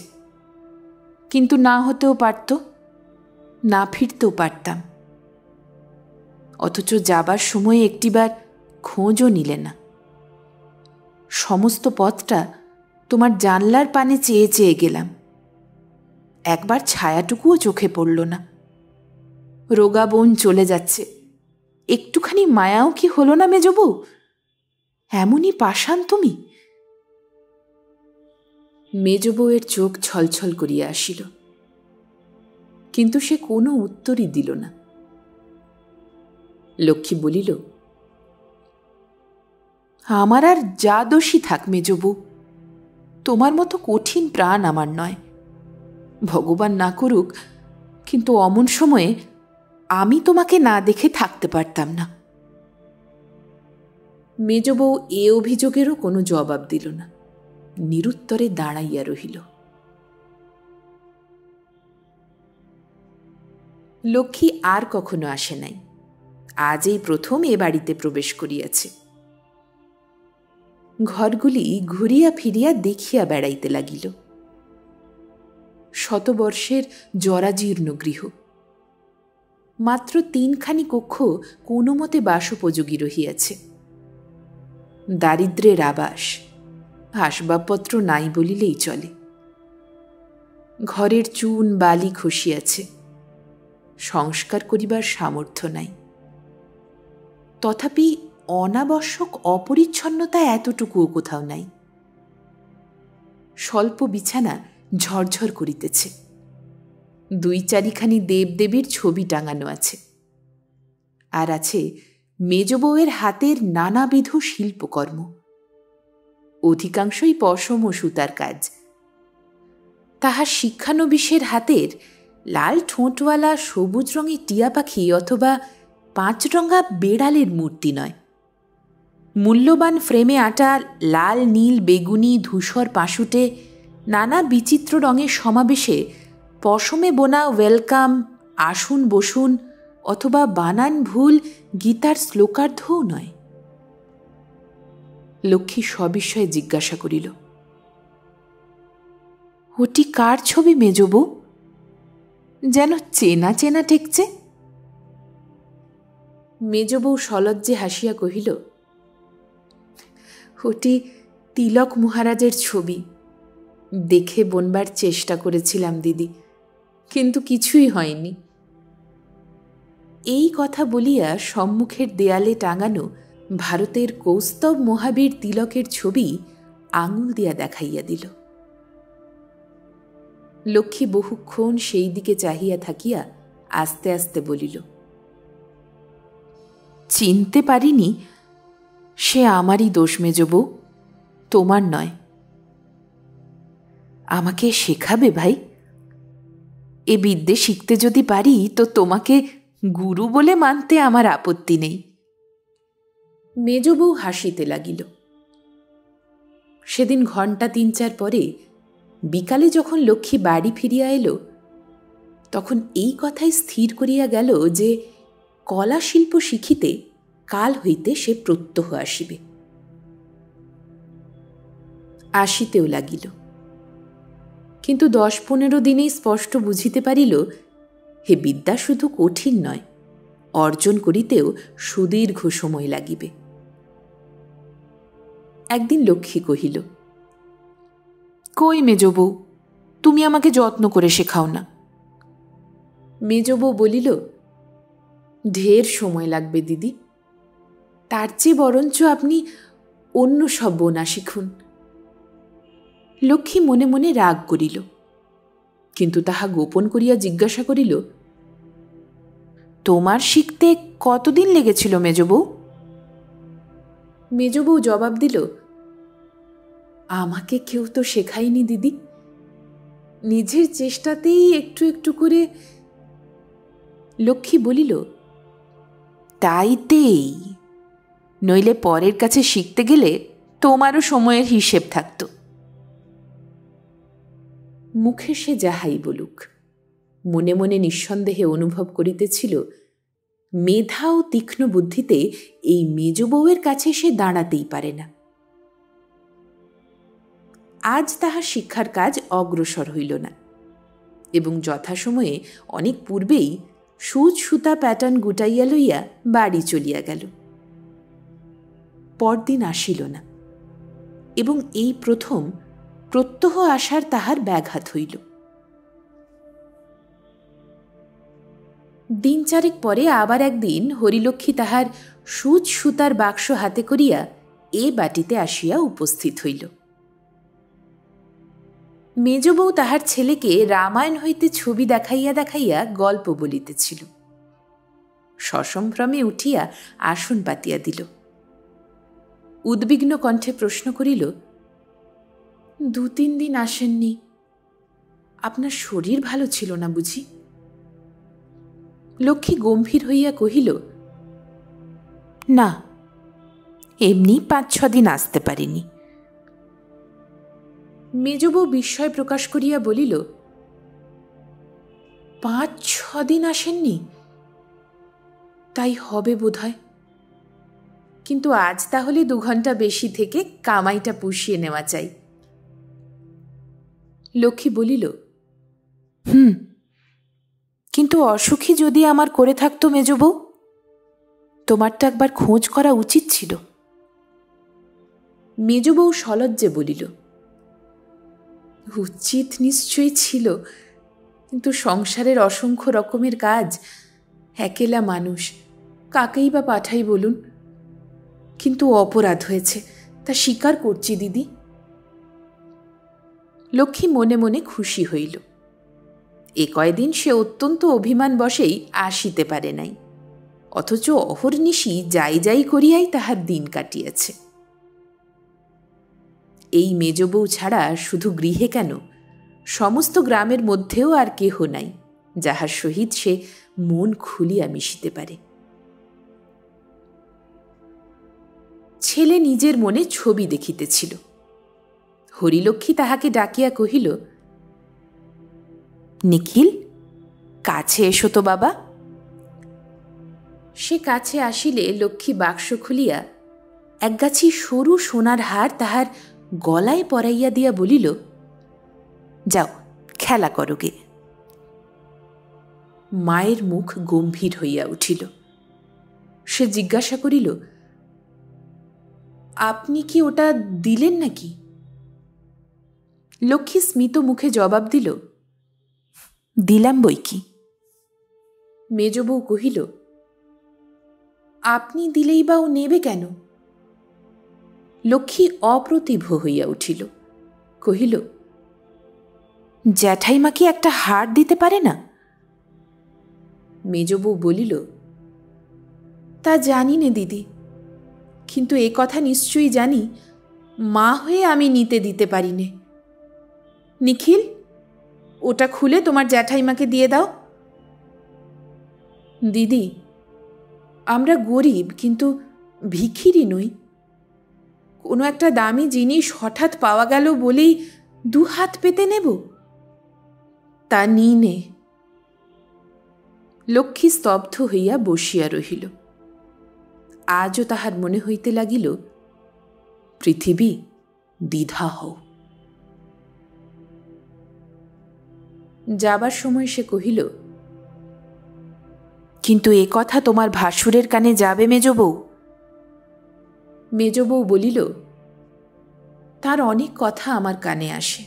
কিন্তু না হতেও পারত, না ফিরতেও পারতাম। অথচ যাবার সময় একটিবার খোঁজও নিলে না। সমস্ত পথটা তোমার জানলার পানে চেয়ে চেয়ে গেলাম, একবার ছায়াটুকুও চোখে পড়ল না। রোগা বোন চলে যাচ্ছে, একটুখানি মায়াও কি হলো না মেজ বউ? এমনই পাষাণ তুমি। মেজ বউয়ের চোখ ছলছল করিয়া আসিল, কিন্তু সে কোনো উত্তরই দিল না। লক্ষ্মী বলিল, আমার আর যা দোষী থাক মেজ বউ, তোমার মতো কঠিন প্রাণ আমার নয়। ভগবান না করুক, কিন্তু অমন সময়ে আমি তোমাকে না দেখে থাকতে পারতাম না। মেজ বউ এ অভিযোগেরও কোনো জবাব দিল না, নিরুত্তরে দাঁড়াইয়া রহিল। লক্ষ্মী আর কখনো আসে নাই, আজ এই প্রথম এ বাড়িতে প্রবেশ করিয়াছে। ঘরগুলি ঘুরিয়া ফিরিয়া দেখিয়া বেড়াইতে লাগিল। শতবর্ষের জরাজীর্ণ গৃহ, মাত্র 3খানি কক্ষ কোনো মতে বাসোপযোগী রহিয়াছে। দারিদ্র্যের আবাস, আসবাবপত্র নাই বলিলেই চলে। ঘরের চুন বালি খসিয়াছে, সংস্কার করিবার সামর্থ্য নাই। তথাপি অনাবশ্যক অপরিচ্ছন্নতা এতটুকুও কোথাও নাই। স্বল্প বিছানা ঝরঝর করিতেছে, 2-4খানি দেবদেবীর ছবি টাঙানো আছে, আর আছে মেজ বউয়ের হাতের নানাবিধ শিল্পকর্ম, অধিকাংশই পশম ও সুতার কাজ। তাহার শিক্ষানবিশের হাতের লাল ঠোঁটওয়ালা সবুজ রঙের টিয়া পাখি অথবা 5রঙা বেড়ালের মূর্তি নয়। মূল্যবান ফ্রেমে আটা লাল, নীল, বেগুনি, ধূসর পাশুটে নানা বিচিত্র রঙের সমাবেশে পশমে বোনা ওয়েলকাম, আসুন বসুন অথবা বানান ভুল গীতার শ্লোকার্ধও নয়। লক্ষ্মী সবিস্ময়ে জিজ্ঞাসা করিল, ওটি কার ছবি মেজবউ? যেন চেনা চেনা ঠেকছে। মেজবউ সলজ্জে হাসিয়া কহিল, ওটি তিলক মহারাজের ছবি। দেখে বনবার চেষ্টা করেছিলাম দিদি, কিন্তু কিছুই হয়নি। এই কথা বলিয়া সম্মুখের দেয়ালে টাঙানো ভারতের কৌস্তব মহাবীর তিলকের ছবি আঙুল দিয়া দেখাইয়া দিল। লক্ষ্মী বহুক্ষণ সেই দিকে চাহিয়া থাকিয়া আস্তে আস্তে বলিল, চিনতে পারিনি, সে আমারই দোষ মেজবউ, তোমার নয়। আমাকে শেখাবে ভাই? এ বিদ্যে শিখতে যদি পারি তো তোমাকে গুরু বলে মানতে আমার আপত্তি নেই। মেজবউ হাসিতে লাগিল। সেদিন ঘণ্টা ৩-৪ পরে বিকালে যখন লক্ষ্মী বাড়ি ফিরিয়া এলো, তখন এই কথাই স্থির করিয়া গেল যে কলা শিল্প শিখিতে কাল হইতে সে প্রত্যহ আসিবে। আসিতেও লাগিল, কিন্তু ১০-১৫ দিনেই স্পষ্ট বুঝিতে পারিল হে বিদ্যা শুধু কঠিন নয়, অর্জন করিতেও সুদীর্ঘ সময় লাগিবে। একদিন লক্ষ্মী কহিল, কই মেজবউ, তুমি আমাকে যত্ন করে শেখাও না। মেজবউ বলিল, ঢের সময় লাগবে দিদি, তার চেয়ে বরঞ্চ আপনি অন্য সব বোনা শিখুন। লক্ষ্মী মনে মনে রাগ করিল, কিন্তু তাহা গোপন করিয়া জিজ্ঞাসা করিল, তোমার শিখতে কতদিন লেগেছিল মেজবউ? মেজবউ জবাব দিল, আমাকে কেউ তো শেখায়নি দিদি, নিজের চেষ্টাতেই একটু একটু করে। লক্ষ্মী বলিল, তাইতেই, নইলে পরের কাছে শিখতে গেলে তোমারও সময়ের হিসেব থাকত। মুখে সে যাহাই বলুক, মনে মনে নিঃসন্দেহে অনুভব করিতেছিল মেধা ও তীক্ষ্ণ বুদ্ধিতে এই মেজবউয়ের কাছে সে দাঁড়াতেই পারে না। আজ তাহার শিক্ষার কাজ অগ্রসর হইল না, এবং যথাসময়ে অনেক পূর্বেই সুচ সুতা প্যাটার্ন গুটাইয়া লইয়া বাড়ি চলিয়া গেল। পরদিন আসিল না, এবং এই প্রথম প্রত্যহ আসার তাহার ব্যাঘাত হইল। দিন ৪ পরে আবার একদিন হরিলক্ষ্মী তাহার সুচ সুতার বাক্স হাতে করিয়া এ বাটিতে আসিয়া উপস্থিত হইল। মেজবউ তাহার ছেলেকে রামায়ণ হইতে ছবি দেখাইয়া দেখাইয়া গল্প বলিতেছিল। সসম্ভ্রমে উঠিয়া আসন পাতিয়া দিল। উদ্বিগ্ন কণ্ঠে প্রশ্ন করিল, ২-৩ দিন আসেননি, আপনার শরীর ভালো ছিল না বুঝি? লক্ষ্মী গম্ভীর হইয়া কহিল, না, এমনি ৫-৬ দিন আসতে পারিনি। মেজবউ বিস্ময় প্রকাশ করিয়া বলিল, ৫-৬ দিন আসেননি? তাই হবে বোধ হয়, কিন্তু আজ তাহলে ২ ঘণ্টা বেশি থেকে কামাইটা পুষিয়ে নেওয়া চাই। লক্ষ্মী বলিল, কিন্তু অসুখী যদি আমার করে থাকতো মেজবউ, তোমারটা একবার খোঁজ করা উচিত ছিল। মেজবউ সলজ্জে বলিল, উচিত নিশ্চয়ই ছিল, কিন্তু সংসারের অসংখ্য রকমের কাজ, একেলা মানুষ, কাকেই বা পাঠাই বলুন। কিন্তু অপরাধ হয়েছে, তা স্বীকার করছি দিদি। লক্ষ্মী মনে মনে খুশি হইল। এ কয়দিন সে অত্যন্ত অভিমান বশেই আসিতে পারে নাই, অথচ অহর্নিশি যাই যাই করিয়াই তাহার দিন কাটিয়াছে। এই মেজবউ ছাড়া শুধু গৃহে কেন, সমস্ত গ্রামের মধ্যেও আর কেহ নাই যাহার সহিত সে মন খুলিয়া মিশিতে পারে। ছেলে নিজের মনে ছবি দেখিতেছিল। হরিলক্ষ্মী তাহাকে ডাকিয়া কহিল, নিখিল, কাছে এসো তো বাবা। সে কাছে আসিলে লক্ষ্মী বাক্স খুলিয়া একগাছি সরু সোনার হার তাহার গলায় পরাইয়া দিয়া বলিল, যাও খেলা করোগে। মায়ের মুখ গম্ভীর হইয়া উঠিল। সে জিজ্ঞাসা করিল, আপনি কি ওটা দিলেন নাকি? লক্ষ্মী স্মিত মুখে জবাব দিল, দিলাম বই কি। মেজ বউ কহিল, আপনি দিলেই বা ও নেবে কেন? লক্ষ্মী অপ্রতিভ হইয়া উঠিল, কহিল, জ্যাঠাইমা কি একটা হার দিতে পারে না? মেজ বউ বলিল, তা জানি নে দিদি, কিন্তু এ কথা নিশ্চয়ই জানি মা হয়ে আমি নিতে দিতে পারি নে। নিখিল, ওটা খুলে তোমার জ্যাঠাইমাকে দিয়ে দাও। দিদি, আমরা গরিব, কিন্তু ভিখিরি নই। কোনো একটা দামি জিনিস হঠাৎ পাওয়া গেল বলেই 2 হাত পেতে নেব? তা নিই নে। লক্ষ্মী স্তব্ধ হইয়া বসিয়া রহিল। আজও তাহার মনে হইতে লাগিল, পৃথিবী দ্বিধা হও। যাবার সময় সে কহিল, কিন্তু এ কথা তোমার ভাসুরের কানে যাবে মেজ বউ? মেজ বউ বলিল, তার অনেক কথা আমার কানে আসে।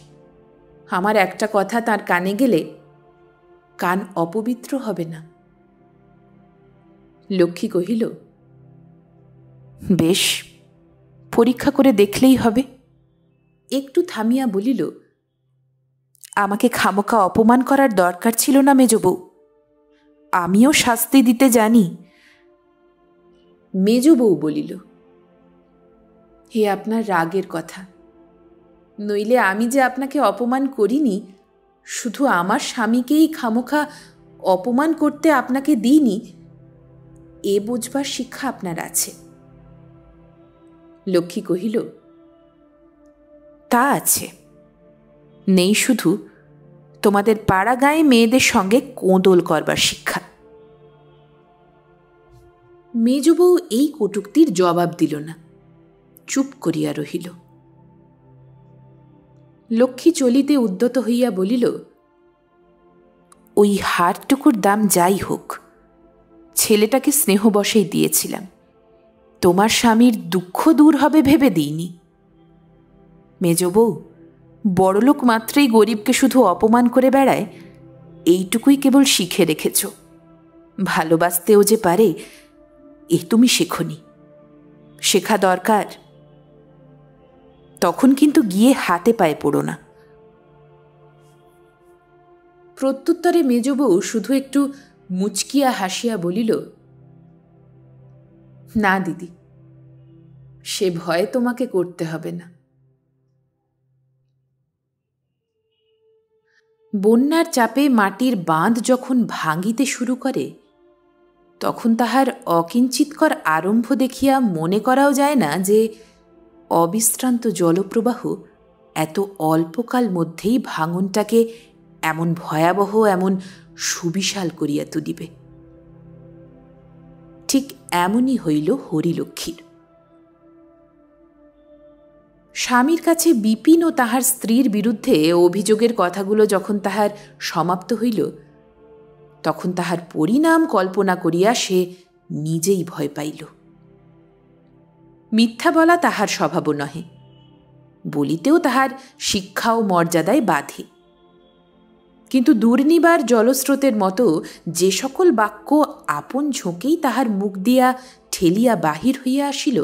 আমার একটা কথা তার কানে গেলে কান অপবিত্র হবে না। লক্ষ্মী কহিল, বেশ, পরীক্ষা করে দেখলেই হবে। একটু থামিয়া বলিল, আমাকে খামোকা অপমান করার দরকার ছিল না মেজ বউ, আমিও শাস্তি দিতে জানি। মেজ বউ বলিল, হে আপনার রাগের কথা, নইলে আমি যে আপনাকে অপমান করিনি, শুধু আমার স্বামীকেই খামোখা অপমান করতে আপনাকে দিইনি, এ বুঝবার শিক্ষা আপনার আছে। লক্ষ্মী কহিল, তা আছে, নেই শুধু তোমাদের পাড়া গায়ে মেয়েদের সঙ্গে কোঁদল করবার শিক্ষা। মেজ বউ এই কটূক্তির জবাব দিল না, চুপ করিয়া রহিল। লক্ষ্মী চলিতে উদ্যত হইয়া বলিল, ওই হারটুকুর দাম যাই হোক, ছেলেটাকে স্নেহবশেই দিয়েছিলাম, তোমার স্বামীর দুঃখ দূর হবে ভেবে দিইনি। মেজ বউ, বড়লোক মাত্রেই গরিবকে শুধু অপমান করে বেড়ায়, এইটুকুই কেবল শিখে রেখেছ। ভালোবাসতেও যে পারে, এ তুমি শেখনি। শেখা দরকার। তখন কিন্তু গিয়ে হাতে পায়ে পড়ো না। প্রত্যুত্তরে মেজ বউ শুধু একটু মুচকিয়া হাসিয়া বলিল, না দিদি, সে ভয় তোমাকে করতে হবে না। বন্যার চাপে মাটির বাঁধ যখন ভাঙিতে শুরু করে, তখন তাহার অকিঞ্চিৎকর আরম্ভ দেখিয়া মনে করাও যায় না যে অবিশ্রান্ত জলপ্রবাহ এত অল্পকাল মধ্যেই ভাঙনটাকে এমন ভয়াবহ, এমন সুবিশাল করিয়া তুলিবে। ঠিক এমনই হইল হরিলক্ষ্মীর। স্বামীর কাছে বিপিন ও তাহার স্ত্রীর বিরুদ্ধে অভিযোগের কথাগুলো যখন তাহার সমাপ্ত হইল, তখন তাহার পরিণাম কল্পনা করিয়া সে নিজেই ভয় পাইল। মিথ্যা বলা তাহার স্বভাবও নহে, বলিতেও তাহার শিক্ষা ও মর্যাদায় বাধে। কিন্তু দুর্নিবার জলস্রোতের মতো যে সকল বাক্য আপন ঝোঁকেই তাহার মুখ দিয়া ঠেলিয়া বাহির হইয়া আসিল,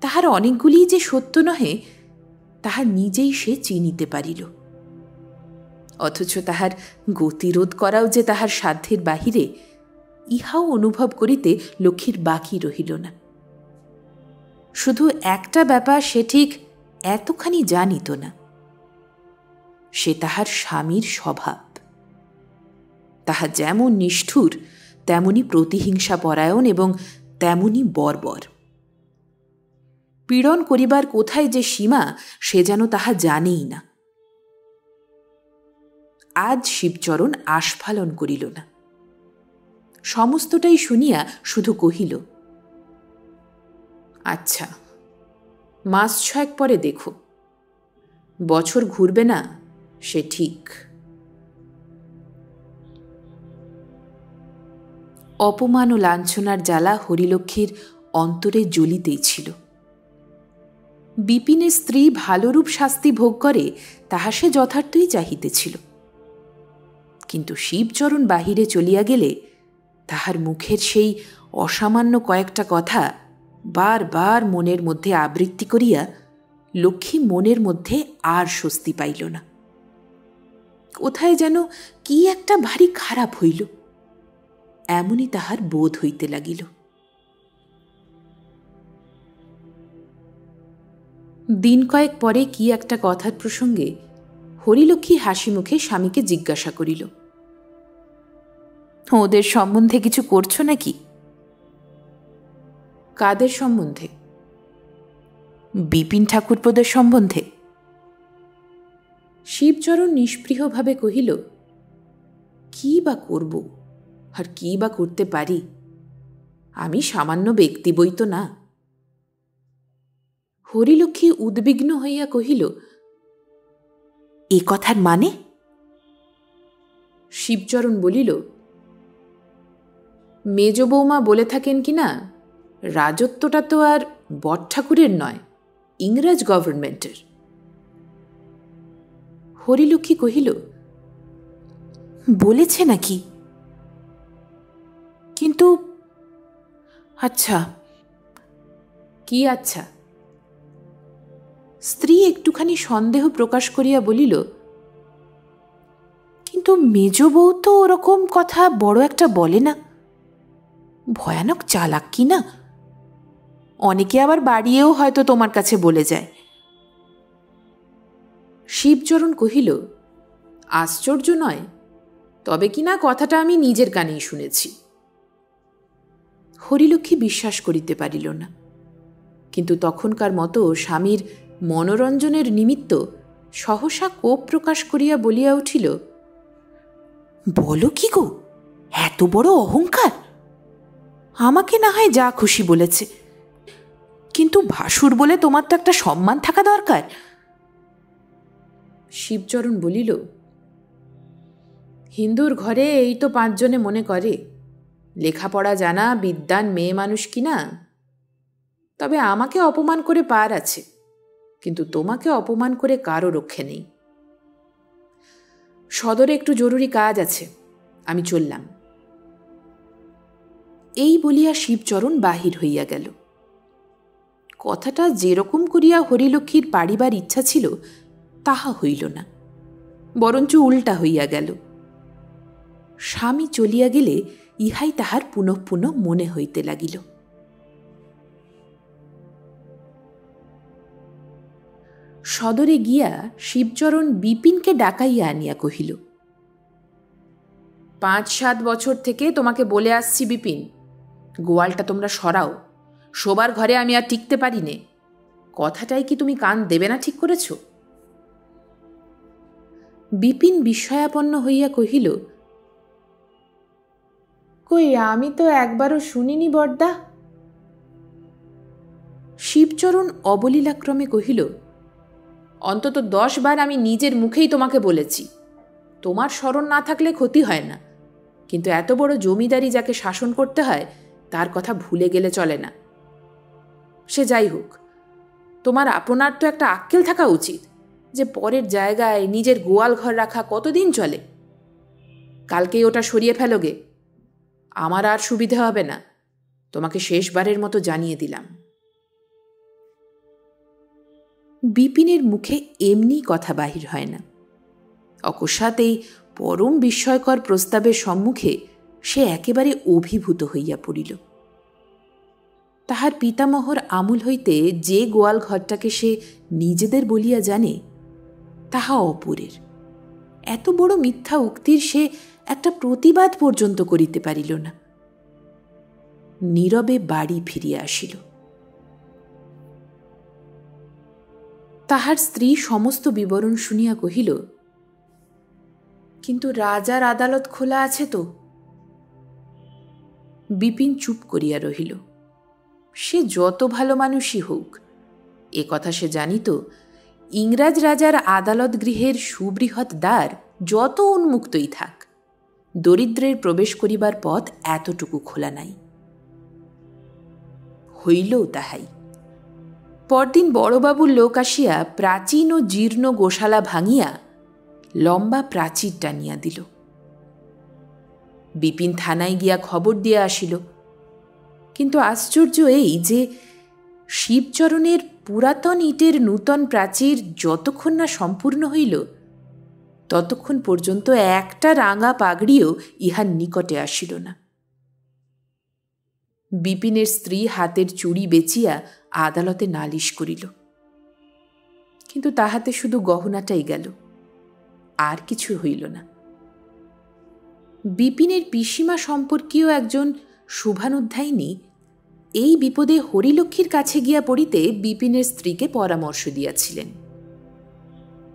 তাহার অনেকগুলিই যে সত্য নহে, তাহা নিজেই সে চিনিতে পারিল। অথচ তাহার গতিরোধ করাও যে তাহার সাধ্যের বাহিরে, ইহাও অনুভব করিতে লক্ষ্মীর বাকি রহিল না। শুধু একটা ব্যাপার সে ঠিক এতখানি জানিত না, সে তাহার স্বামীর স্বভাব। তাহা যেমন নিষ্ঠুর, তেমনি প্রতিহিংসা পরায়ণ এবং তেমনি বর্বর। পীড়ন করিবার কোথায় যে সীমা, সে যেন তাহা জানেই না। আজ শিবচরণ আস্ফালন করিল না, সমস্তটাই শুনিয়া শুধু কহিল, আচ্ছা, 1 মাস পরে দেখো, বছর ঘুরবে না, সে ঠিক। অপমান ও লাঞ্ছনার জ্বালা হরিলক্ষ্মীর অন্তরে জ্বলিতেই ছিল। বিপিনের স্ত্রী ভালোরূপ শাস্তি ভোগ করে তাহা সে যথার্থই চাহিতেছিল, কিন্তু শিবচরণ বাহিরে চলিয়া গেলে তাহার মুখের সেই অসামান্য কয়েকটা কথা বারবার মনের মধ্যে আবৃত্তি করিয়া লক্ষ্মী মনের মধ্যে আর স্বস্তি পাইল না। কোথায় যেন কি একটা ভারী খারাপ হইল, এমনই তাহার বোধ হইতে লাগিল। দিন কয়েক পরে কি একটা কথার প্রসঙ্গে হরিলক্ষ্মী হাসি মুখে স্বামীকে জিজ্ঞাসা করিল, ওদের সম্বন্ধে কিছু করছো নাকি? কাদের সম্বন্ধে? বিপিন ঠাকুরপোদের সম্বন্ধে। শিবচরণ নিষ্পৃহভাবে কহিল, কি বা করব, আর কি বা করতে পারি? আমি সামান্য ব্যক্তি বই তো না। হরিলক্ষ্মী উদ্বিগ্ন হইয়া কহিল, এ কথার মানে? শিবচরণ বলিল, মেজ বৌমা বলে থাকেন কিনা, রাজত্বটা তো আর বট ঠাকুরের নয়, ইংরেজ গভর্নমেন্টের। হরিলক্ষ্মী কহিল, বলেছে নাকি? কিন্তু আচ্ছা। কি আচ্ছা? স্ত্রী একটুখানি সন্দেহ প্রকাশ করিয়া বলিল, কিন্তু মেজ বউ তো ওরকম কথা বড় একটা বলে না, ভয়ানক চালাক কি না? অনেকে আবার বাড়িয়েও হয়তো তোমার কাছে বলে যায়। শিবচরণ কহিল, আশ্চর্য নয়, তবে কিনা কথাটা আমি নিজের কানেই শুনেছি। হরিলক্ষ্মী বিশ্বাস করিতে পারিল না, কিন্তু তখনকার মতো স্বামীর মনোরঞ্জনের নিমিত্ত সহসা কোপ প্রকাশ করিয়া বলিয়া উঠিল, বলো কি গো, এত বড় অহংকার! আমাকে না হয় যা খুশি বলেছে, কিন্তু ভাসুর বলে তোমার তো একটা সম্মান থাকা দরকার। শিবচরণ বলিল, হিন্দুর ঘরে এই তো 5 জনে মনে করে লেখাপড়া জানা বিদ্বান মেয়ে মানুষ কিনা। তবে আমাকে অপমান করে পার আছে, কিন্তু তোমাকে অপমান করে কারও রক্ষে নেই। সদরে একটু জরুরি কাজ আছে, আমি চললাম। এই বলিয়া শিবচরণ বাহির হইয়া গেল। কথাটা যেরকম করিয়া হরিলক্ষ্মীর পাড়িবার ইচ্ছা ছিল তাহা হইল না, বরঞ্চ উল্টা হইয়া গেল। স্বামী চলিয়া গেলে ইহাই তাহার পুনঃ পুনঃ মনে হইতে লাগিল। সদরে গিয়া শিবচরণ বিপিনকে ডাকাইয়া আনিয়া কহিল, 5-7 বছর থেকে তোমাকে বলে আসছি বিপিন, গোয়ালটা তোমরা সরাও, শোবার ঘরে আমি আর টিকতে পারি নে। কথাটাই কি তুমি কান দেবে না ঠিক করেছ? বিপিন বিস্ময়াপন্ন হইয়া কহিল, কই, আমি তো একবারও শুনিনি বড়দা। শিবচরণ অবলীলাক্রমে কহিল, অন্তত 10 বার আমি নিজের মুখেই তোমাকে বলেছি, তোমার স্মরণ না থাকলে ক্ষতি হয় না, কিন্তু এত বড় জমিদারি যাকে শাসন করতে হয় তার কথা ভুলে গেলে চলে না। সে যাই হোক, তোমার আপনার তো একটা আক্কেল থাকা উচিত যে পরের জায়গায় নিজের গোয়াল ঘর রাখা কতদিন চলে। কালকেই ওটা সরিয়ে ফেলোগে, আমার আর সুবিধে হবে না, তোমাকে শেষবারের মতো জানিয়ে দিলাম। বিপিনের মুখে এমনি কথা বাহির হয় না। অকস্মাৎ এই পরম বিস্ময়কর প্রস্তাবের সম্মুখে সে একেবারে অভিভূত হইয়া পড়িল। তাহার পিতামহর আমূল হইতে যে গোয়াল ঘরটাকে সে নিজেদের বলিয়া জানে তাহা অপরের। এত বড় মিথ্যা উক্তির সে একটা প্রতিবাদ পর্যন্ত করিতে পারিল না। নীরবে বাড়ি ফিরিয়া আসিল। তাহার স্ত্রী সমস্ত বিবরণ শুনিয়া কহিল, কিন্তু রাজার আদালত খোলা আছে তো? বিপিন চুপ করিয়া রহিল। সে যত ভালো মানুষই হোক, এ কথা সে জানিত ইংরাজ রাজার আদালত গৃহের সুবৃহৎ দ্বার যত উন্মুক্তই থাক, দরিদ্রের প্রবেশ করিবার পথ এতটুকু খোলা নাই। হইলও তাহাই। পরদিন বড়বাবুর লোক আসিয়া প্রাচীন ও জীর্ণ গোশালা ভাঙিয়া লম্বা প্রাচীর টানিয়া দিল। বিপিন থানায় গিয়া খবর দিয়া আসিল। কিন্তু আশ্চর্য এই যে শিবচরণের পুরাতন ইটের নূতন প্রাচীর যতক্ষণ না সম্পূর্ণ হইল, ততক্ষণ পর্যন্ত একটা রাঙা পাগড়িও ইহার নিকটে আসিল না। বিপিনের স্ত্রী হাতের চুড়ি বেচিয়া আদালতে নালিশ করিল, কিন্তু তাহাতে শুধু গহনাটাই গেল, আর কিছু হইল না। বিপিনের পিসিমা সম্পর্কীয় একজন শুভানুধ্যায়িনী এই বিপদে হরিলক্ষ্মীর কাছে গিয়া পড়িতে বিপিনের স্ত্রীকে পরামর্শ দিয়াছিলেন।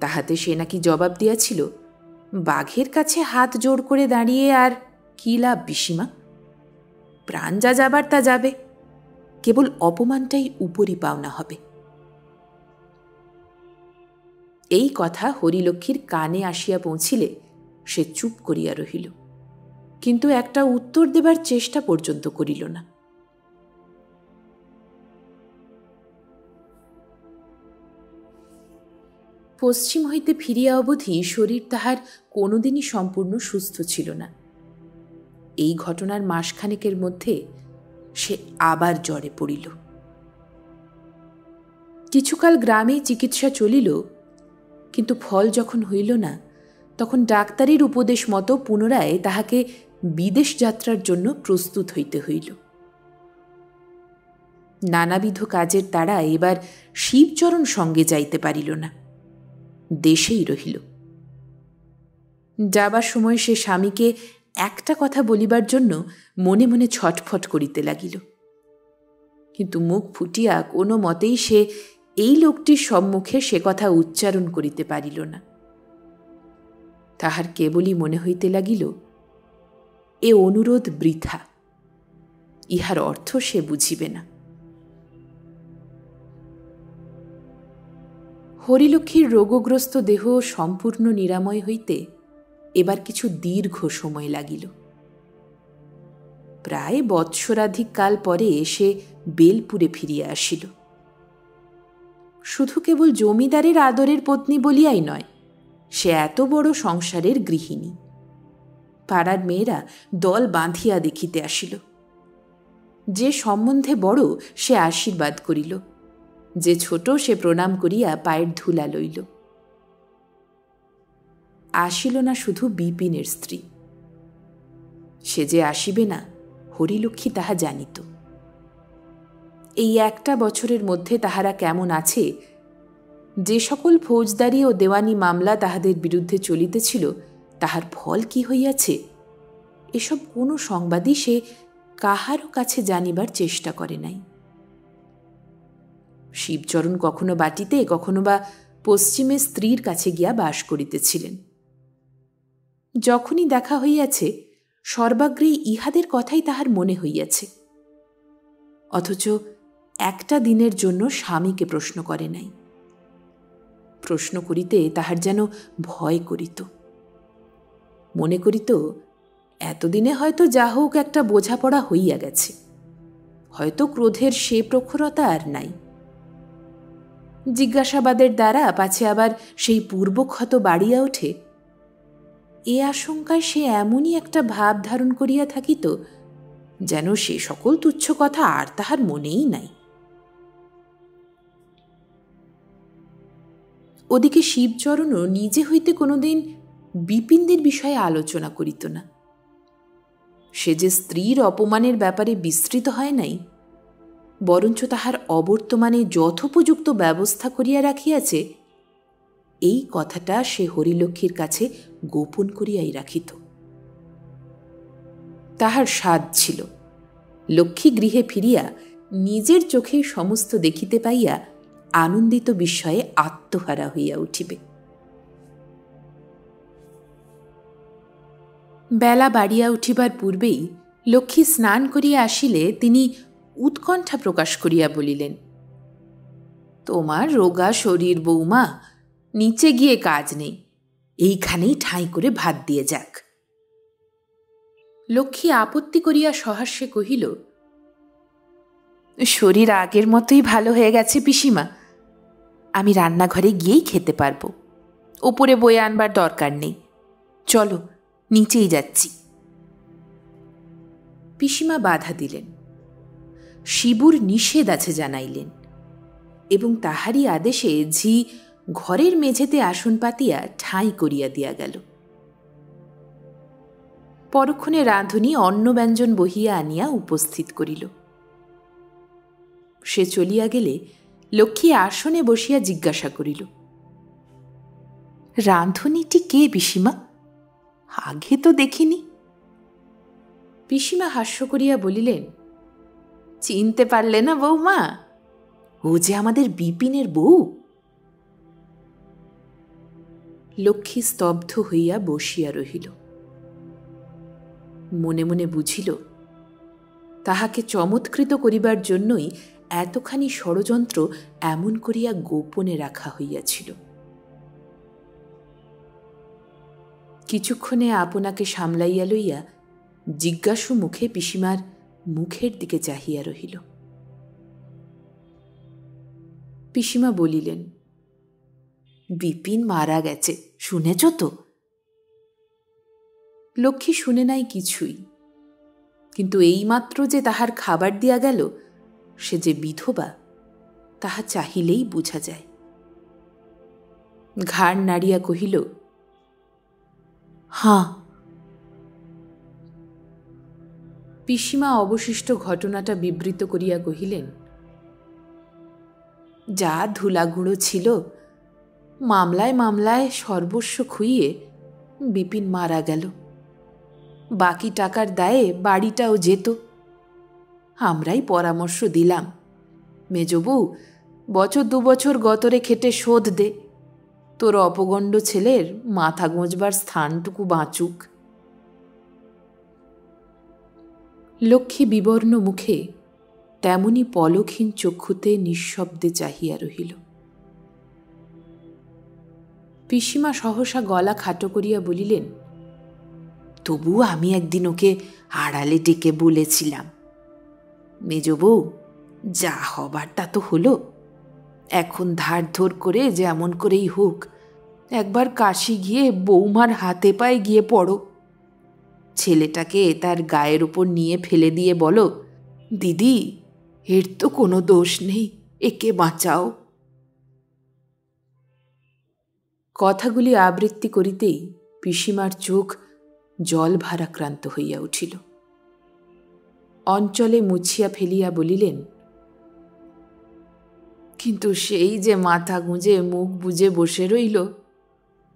তাহাতে সে নাকি জবাব দিয়াছিল, বাঘের কাছে হাত জোড় করে দাঁড়িয়ে আর কি লাভ পিসিমা? প্রাণ যা যাবার তা যাবে, কেবল অপমানটাই উপরি পাওনা হবে। এই কথা হরিলক্ষ্মীর কানে আসিয়া পৌঁছিলে সে চুপ করিয়া রহিল, কিন্তু একটা উত্তর দেবার চেষ্টা পর্যন্ত করিল না। পশ্চিম হইতে ফিরিয়া অবধি শরীর তাহার কোনোদিনই সম্পূর্ণ সুস্থ ছিল না। এই ঘটনার মাসখানেকের মধ্যে সে আবার জ্বরে পড়িল। কিছুকাল গ্রামে চিকিৎসা চলিল, কিন্তু ফল যখন হইল না, তখন ডাক্তারের উপদেশ মতো পুনরায় তাহাকে বিদেশ যাত্রার জন্য প্রস্তুত হইতে হইল। নানাবিধ কাজের তাড়া এবার শিবচরণ সঙ্গে যাইতে পারিল না, দেশেই রহিল। যাবার সময় সে স্বামীকে একটা কথা বলিবার জন্য মনে মনে ছটফট করিতে লাগিল, কিন্তু মুখ ফুটিয়া কোনো মতেই সে এই লোকটির সম্মুখে সে কথা উচ্চারণ করিতে পারিল না। তাহার কেবলই মনে হইতে লাগিল, এ অনুরোধ বৃথা, ইহার অর্থ সে বুঝিবে না। হরিলক্ষ্মীর রোগগ্রস্ত দেহ সম্পূর্ণ নিরাময় হইতে এবার কিছু দীর্ঘ সময় লাগিল। প্রায় বৎসরাধিক কাল পরে সে বেলপুরে ফিরিয়া আসিল। শুধু কেবল জমিদারের আদরের পত্নী বলিয়াই নয়, সে এত বড় সংসারের গৃহিণী। পাড়ার মেয়েরা দল বাঁধিয়া দেখিতে আসিল। যে সম্বন্ধে বড় সে আশীর্বাদ করিল, যে ছোট সে প্রণাম করিয়া পায়ের ধুলা লইল। আসিল না শুধু বিপিনের স্ত্রী, সে যে আসিবে না হরিলক্ষ্মী তাহা জানিত। এই একটা বছরের মধ্যে তাহারা কেমন আছে, যে সকল ফৌজদারি ও দেওয়ানি মামলা তাহাদের বিরুদ্ধে চলিতেছিল, তাহার ফল কি হইয়াছে, এসব কোনো সংবাদই সে কাহারও কাছে জানিবার চেষ্টা করে নাই। শিবচরণ কখনো বাটিতে, কখনো বা পশ্চিমে স্ত্রীর কাছে গিয়া বাস করিতেছিলেন। যখনই দেখা হইয়াছে, সর্বাগ্রে ইহাদের কথাই তাহার মনে হইয়াছে, অথচ একটা দিনের জন্য স্বামীকে প্রশ্ন করে নাই। প্রশ্ন করিতে তাহার যেন ভয় করিত। মনে করিত, এতদিনে হয়তো যা হোক একটা বোঝাপড়া হইয়া গেছে, হয়তো ক্রোধের সে প্রখরতা আর নাই। জিজ্ঞাসাবাদের দ্বারা পাছে আবার সেই পূর্বক্ষত বাড়িয়া ওঠে, এ আশঙ্কায় সে এমনই একটা ভাব ধারণ করিয়া থাকিত, যেন সে সকল তুচ্ছ কথা আর তাহার মনেই নাই। ওদিকে শিবচরণও নিজে হইতে কোনোদিন বিপিনদের বিষয়ে আলোচনা করিত না। সে যে স্ত্রীর অপমানের ব্যাপারে বিস্তৃত হয় নাই, বরঞ্চ তাহার অবর্তমানে যথোপযুক্ত ব্যবস্থা করিয়া রাখিয়াছে, এই কথাটা সে হরিলক্ষ্মীর কাছে গোপন করিয়াই রাখিত। তাহার সাধ ছিল, লক্ষ্মী গৃহে ফিরিয়া নিজের চোখে সমস্ত দেখিতে পাইয়া আনন্দিত বিস্ময়ে আত্মহারা হইয়া উঠিবে। বেলা বাড়িয়া উঠিবার পূর্বেই লক্ষ্মী স্নান করিয়া আসিলে তিনি উৎকণ্ঠা প্রকাশ করিয়া বলিলেন, তোমার রোগা শরীর বৌমা, নিচে গিয়ে কাজ নেই, এইখানেই ঠাঁই করে ভাত দিয়ে যাক। লক্ষ্মী আপত্তি করিয়া সহাস্যে কহিল, শরীর আগের মতোই ভালো হয়ে গেছে পিসিমা, আমি রান্নাঘরে গিয়েই খেতে পারবো, ওপরে বয়ে আনবার দরকার নেই, চলো নিচেই যাচ্ছি। পিসিমা বাধা দিলেন, শিবুর নিষেধ আছে জানাইলেন, এবং তাহারই আদেশে ঝি ঘরের মেঝেতে আসন পাতিয়া ঠাঁই করিয়া দিয়া গেল। পরক্ষণে রাঁধুনি অন্ন ব্যঞ্জন বহিয়া আনিয়া উপস্থিত করিল। সে চলিয়া গেলে লক্ষ্মী আসনে বসিয়া জিজ্ঞাসা করিল, রাঁধুনিটি কে পিসিমা? আগে তো দেখিনি। পিসিমা হাস্য করিয়া বলিলেন, চিনতে পারলে না বৌমা? ও যে আমাদের বিপিনের বউ। লক্ষ্মী স্তব্ধ হইয়া বসিয়া রহিল। মনে মনে বুঝিল, তাহাকে চমৎকৃত করিবার জন্যই এতখানি ষড়যন্ত্র এমন করিয়া গোপনে রাখা হইয়াছিল। কিছুক্ষণে আপনাকে সামলাইয়া লইয়া জিজ্ঞাসু মুখে পিসিমার মুখের দিকে চাহিয়া রহিল। পিসিমা বলিলেন, বিপিন মারা গেছে, শুনেছ তো? লক্ষ্মী শুনে নাই কিছুই, কিন্তু এইমাত্র যে তাহার খাবার দিয়া গেল, সে যে বিধবা তাহা চাহিলেই বুঝা যায়। ঘাড় নাড়িয়া কহিল, হাঁ। পিসিমা অবশিষ্ট ঘটনাটা বিবৃত করিয়া কহিলেন, যা ধুলাগুঁড়ো ছিল, মামলায় মামলায় সর্বস্ব খুইয়ে বিপিন মারা গেল। বাকি টাকার দায়ে বাড়িটাও যেত। আমরাই পরামর্শ দিলাম, মেজবউ, বছর 2 বছর গতরে খেটে শোধ দে, তোর অপগণ্ড ছেলের মাথা গোঁজবার স্থানটুকু বাঁচুক। লক্ষ্মী বিবর্ণ মুখে তেমনি পলকহীন চক্ষুতে নিঃশব্দে চাহিয়া রহিল। পিসিমা সহসা গলা খাটো করিয়া বলিলেন, তবু আমি একদিন ওকে আড়ালে ডেকে বলেছিলাম, মেজবউ, যা হবার তা তো হলো, এখন ধার ধর করে যেমন করেই হোক একবার কাশি গিয়ে বৌমার হাতে পায়ে গিয়ে পড়ো, ছেলেটাকে তার গায়ের উপর নিয়ে ফেলে দিয়ে বলো, দিদি, এর তো কোনো দোষ নেই, একে বাঁচাও। কথাগুলি আবৃত্তি করিতেই পিসিমার চোখ জল ভারাক্রান্ত হইয়া উঠিল। অঞ্চলে মুছিয়া ফেলিয়া বলিলেন, কিন্তু সেই যে মাথা গুঁজে মুখ বুজে বসে রইল,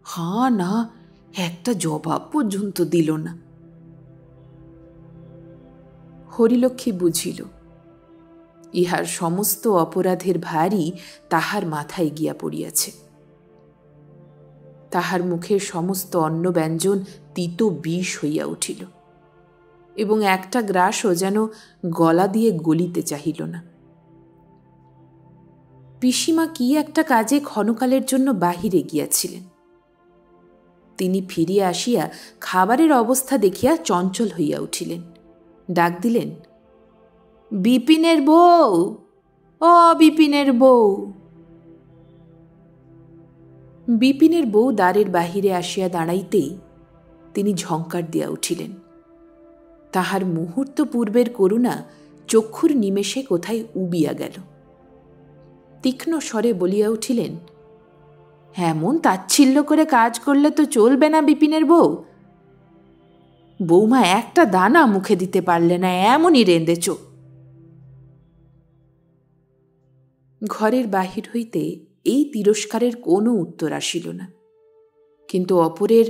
হাঁ না একটা জবাব পর্যন্ত দিল না। হরিলক্ষ্মী বুঝিল, ইহার সমস্ত অপরাধের ভারই তাহার মাথায় গিয়া পড়িয়াছে। তাহার মুখের সমস্ত অন্ন ব্যঞ্জন তিতো বিষ হইয়া উঠিল, এবং একটা গ্রাসও যেন গলা দিয়ে গলিতে চাহিল না। পিসিমা কি একটা কাজে ক্ষণকালের জন্য বাহিরে গিয়াছিলেন। তিনি ফিরিয়া আসিয়া খাবারের অবস্থা দেখিয়া চঞ্চল হইয়া উঠিলেন। ডাক দিলেন, বিপিনের বউ, ও বিপিনের বউ। বিপিনের বউ দ্বারের বাহিরে আসিয়া দাঁড়াইতেই তিনি ঝঙ্কার দিয়া উঠিলেন। তাহার মুহূর্ত পূর্বের করুণা চক্ষুর নিমেষে কোথায় উবিয়া গেল। তীক্ষ্ণ স্বরে বলিয়া উঠিলেন, এমন তাচ্ছিল্য করে কাজ করলে তো চলবে না বিপিনের বউ। বৌমা একটা দানা মুখে দিতে পারলে না, এমনই রেঁধেছ। ঘরের বাহির হইতে এই তিরস্কারের কোনো উত্তর আসিল না, কিন্তু অপরের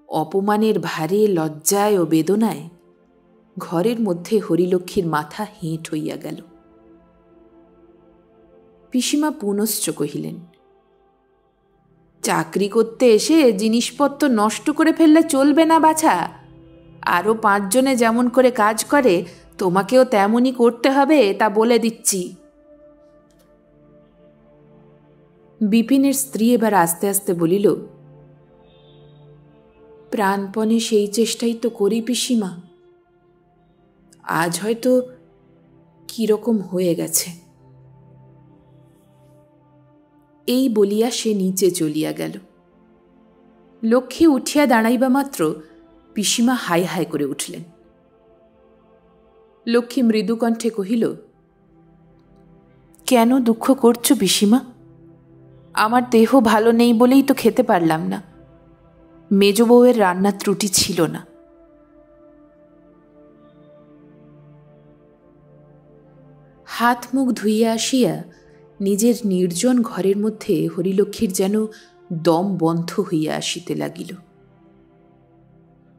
অপমানের ভারে, লজ্জায় ও বেদনায় ঘরের মধ্যে হরিলক্ষ্মীর মাথা হেঁট হইয়া গেল। পিসিমা পুনশ্চ কহিলেন, চাকরি করতে এসে জিনিসপত্র নষ্ট করে ফেললে চলবে না বাছা। আরও 5 জনে যেমন করে কাজ করে তোমাকেও তেমনই করতে হবে, তা বলে দিচ্ছি। বিপিনের স্ত্রী এবার আস্তে আস্তে বলিল, প্রাণপণে সেই চেষ্টাই তো করি পিসিমা। আজ হয়তো কিরকম হয়ে গেছে। এই বলিয়া সে নিচে চলিয়া গেল। লক্ষ্মী উঠিয়া দাঁড়াইবা মাত্র পিসিমা হাই হাই করে উঠলেন। লক্ষ্মী মৃদুকণ্ঠে কহিল, কেন দুঃখ করছো পিসিমা? আমার দেহ ভালো নেই বলেই তো খেতে পারলাম না। মেজ বউয়ের রান্নার ত্রুটি ছিল না। হাত মুখ ধুইয়া আসিয়া নিজের নির্জন ঘরের মধ্যে হরিলক্ষ্মীর যেন দম বন্ধ হইয়া আসিতে লাগিল।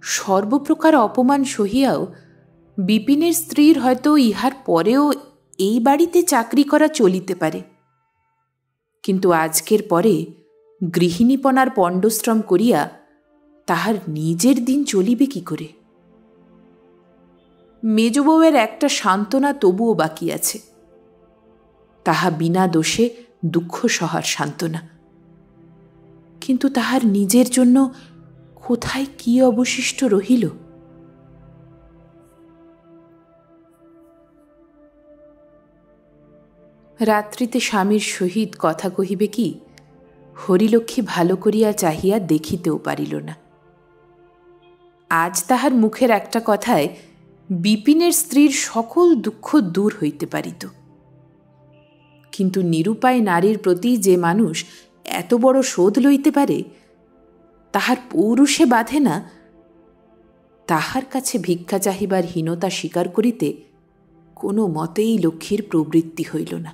সর্বপ্রকার অপমান সহিয়াও বিপিনের স্ত্রীর হয়তো ইহার পরেও এই বাড়িতে চাকরি করা চলিতে পারে, কিন্তু আজকের পরে গৃহিণীপনার পণ্ডশ্রম করিয়া তাহার নিজের দিন চলিবে কি করে? মেজ বউয়ের একটা সান্ত্বনা তবুও বাকি আছে, তাহা বিনা দোষে দুঃখ সহার সান্ত্বনা। কিন্তু তাহার নিজের জন্য কোথায় কি অবশিষ্ট রহিল? রাত্রিতে স্বামীর সহিত কথা কহিবে কি হরিলক্ষ্মী ভালো করিয়া চাহিয়া দেখিতেও পারিল না। আজ তাহার মুখের একটা কথায় বিপিনের স্ত্রীর সকল দুঃখ দূর হইতে পারিত, কিন্তু নিরুপায় নারীর প্রতি যে মানুষ এত বড় শোধ লইতে পারে তাহার পৌরুষে বাধে না, তাহার কাছে ভিক্ষা চাহিবার হীনতা স্বীকার করিতে কোনো মতেই লক্ষ্মীর প্রবৃত্তি হইল না।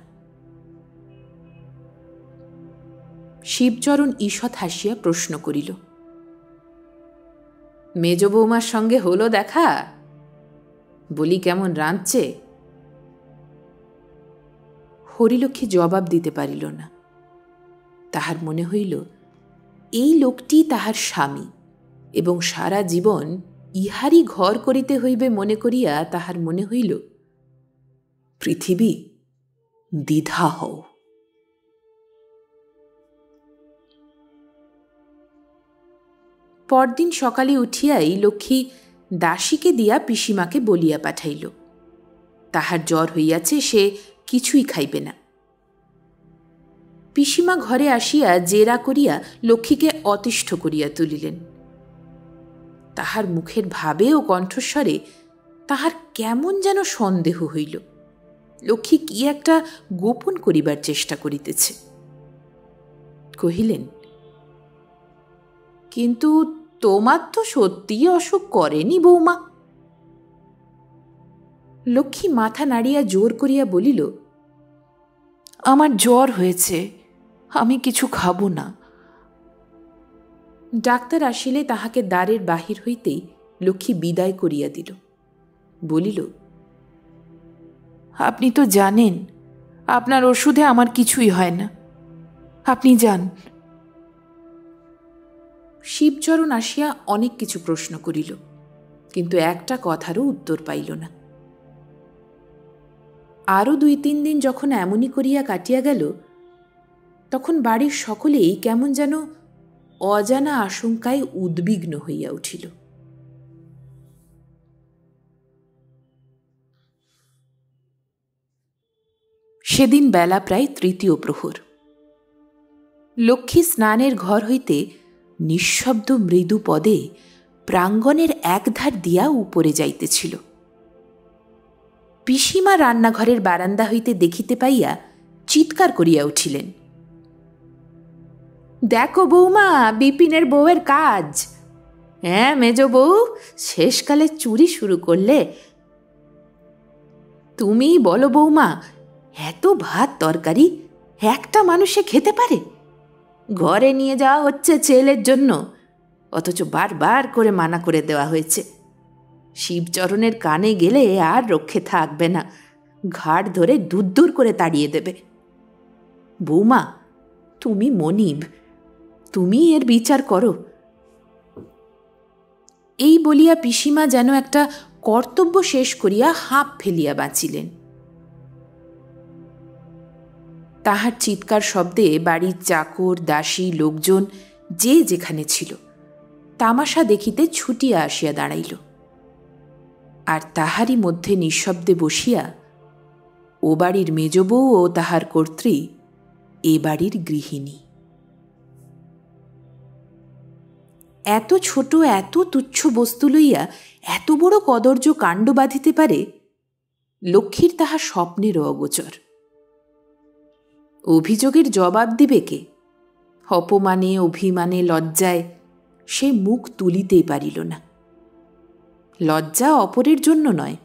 শিবচরণ ঈষৎ হাসিয়া প্রশ্ন করিল, মেজ বৌমার সঙ্গে হলো দেখা? বলি কেমন রাঁধছে? হরিলক্ষ্মী জবাব দিতে পারিল না। তাহার মনে হইল এই লোকটি তাহার স্বামী এবং সারা জীবন ইহারই ঘর করিতে হইবে মনে করিয়া তাহার মনে হইল, পৃথিবী দ্বিধা হও। পরদিন সকালে উঠিয়াই লক্ষ্মী দাসীকে দিয়া পিসিমাকে বলিয়া পাঠাইল তাহার জ্বর হইয়াছে, সে কিছুই খাইবে না। পিসিমা ঘরে আসিয়া জেরা করিয়া লক্ষ্মীকে অতিষ্ঠ করিয়া তুলিলেন। তাহার মুখের ভাবে ও কণ্ঠস্বরে তাহার কেমন যেন সন্দেহ হইল, লক্ষ্মী কি একটা গোপন করিবার চেষ্টা করিতেছে। কহিলেন, কিন্তু তোমার তো সত্যিই অসুখ করেনি বৌমা? লক্ষ্মী মাথা নাড়িয়া জোর করিয়া বলিল, আমার জ্বর হয়েছে, আমি কিছু খাব না। ডাক্তার আসিলে তাহাকে দ্বারের বাহির হইতেই লক্ষ্মী বিদায় করিয়া দিল। বলিল, আপনি তো জানেন আপনার ওষুধে আমার কিছুই হয় না, আপনি যান। শিবচরণ আসিয়া অনেক কিছু প্রশ্ন করিল, কিন্তু একটা কথারও উত্তর পাইল না। আরও 2-3 দিন যখন এমনই করিয়া কাটিয়া গেল, তখন বাড়ির সকলেই কেমন যেন অজানা আশঙ্কায় উদ্বিগ্ন হইয়া উঠিল। সেদিন বেলা প্রায় 3য় প্রহর। লক্ষ্মী স্নানের ঘর হইতে নিঃশব্দ মৃদু পদে প্রাঙ্গণের একধার দিয়া উপরে যাইতেছিল। পিসিমা রান্নাঘরের বারান্দা হইতে দেখিতে পাইয়া চিৎকার করিয়া উঠিলেন, দেখো বৌমা, বিপিনের বউয়ের কাজ। হ্যাঁ মেজ বউ, শেষকালে চুরি শুরু করলে? তুমি বলো বৌমা, এত ভাত তরকারি একটা মানুষে খেতে পারে? ঘরে নিয়ে যাওয়া হচ্ছে ছেলের জন্য, অথচ বারবার করে মানা করে দেওয়া হয়েছে। শিবচরণের কানে গেলে আর রক্ষে থাকবে না, ঘাড় ধরে দূর করে তাড়িয়ে দেবে। বৌমা, তুমি মনিব, তুমি এর বিচার করো। এই বলিয়া পিসিমা যেন একটা কর্তব্য শেষ করিয়া হাঁপ ফেলিয়া বাঁচিলেন। তাহার চিৎকার শব্দে বাড়ির চাকর দাসী লোকজন যে যেখানে ছিল তামাশা দেখিতে ছুটিয়া আসিয়া দাঁড়াইল। আর তাহারই মধ্যে নিঃশব্দে বসিয়া ও বাড়ির মেজবউ ও তাহার কর্ত্রী এ বাড়ির গৃহিণী। এত ছোট এত তুচ্ছ বস্তু লইয়া এত বড় কদর্য কাণ্ড বাঁধিতে পারে লক্ষ্মীর তাহা স্বপ্নেরও অগোচর। অভিযোগের জবাব দিবে কে? অপমানে অভিমানে লজ্জায় সে মুখ তুলিতেই পারিল না। লজ্জা অপরের জন্য নয়,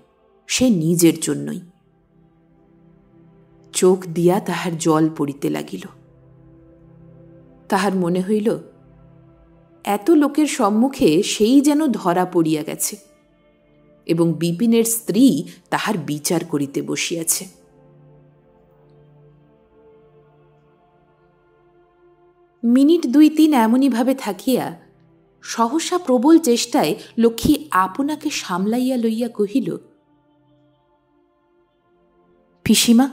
সে নিজের জন্যই। চোখ দিয়া তাহার জল পড়িতে লাগিল। তাহার মনে হইল এত লোকের সম্মুখে সেই যেন ধরা পড়িয়া গেছে এবং বিপিনের স্ত্রী তাহার বিচার করিতে বসিয়াছে। মিনিট 2-3 এমনইভাবে থাকিয়া সহসা প্রবল চেষ্টায় লক্ষ্মী আপনাকে সামলাইয়া লইয়া কহিল, পিসিমা,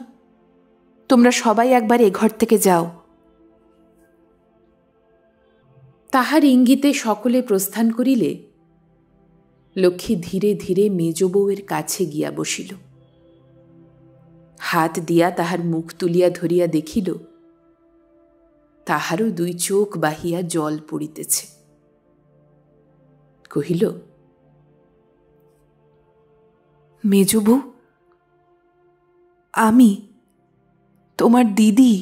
তোমরা সবাই একবার এ ঘর থেকে যাও। তাহার ইঙ্গিতে সকলে প্রস্থান করিলে লক্ষ্মী ধীরে ধীরে মেজ বউয়ের কাছে গিয়া বসিল। হাত দিয়া তাহার মুখ তুলিয়া ধরিয়া দেখিল তাহারও 2 চোখ বাহিয়া জল পড়িতেছে। কহিল, মেজ বউ, আমি তোমার দিদি।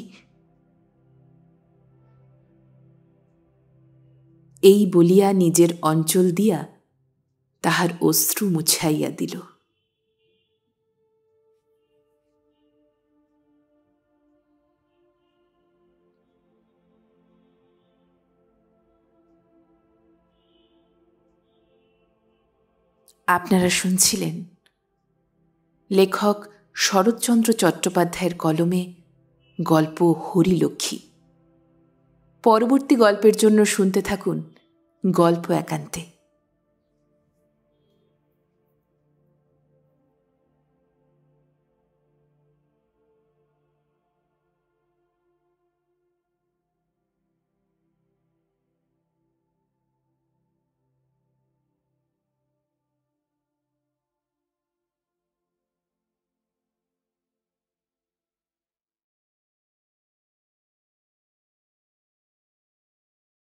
এই বলিয়া নিজের অঞ্চল দিয়া তাহার অশ্রু মুছাইয়া দিল। আপনারা শুনছিলেন লেখক শরৎচন্দ্র চট্টোপাধ্যায়ের কলমে গল্প হরিলক্ষ্মী। পরবর্তী গল্পের জন্য শুনতে থাকুন গল্প একান্তে।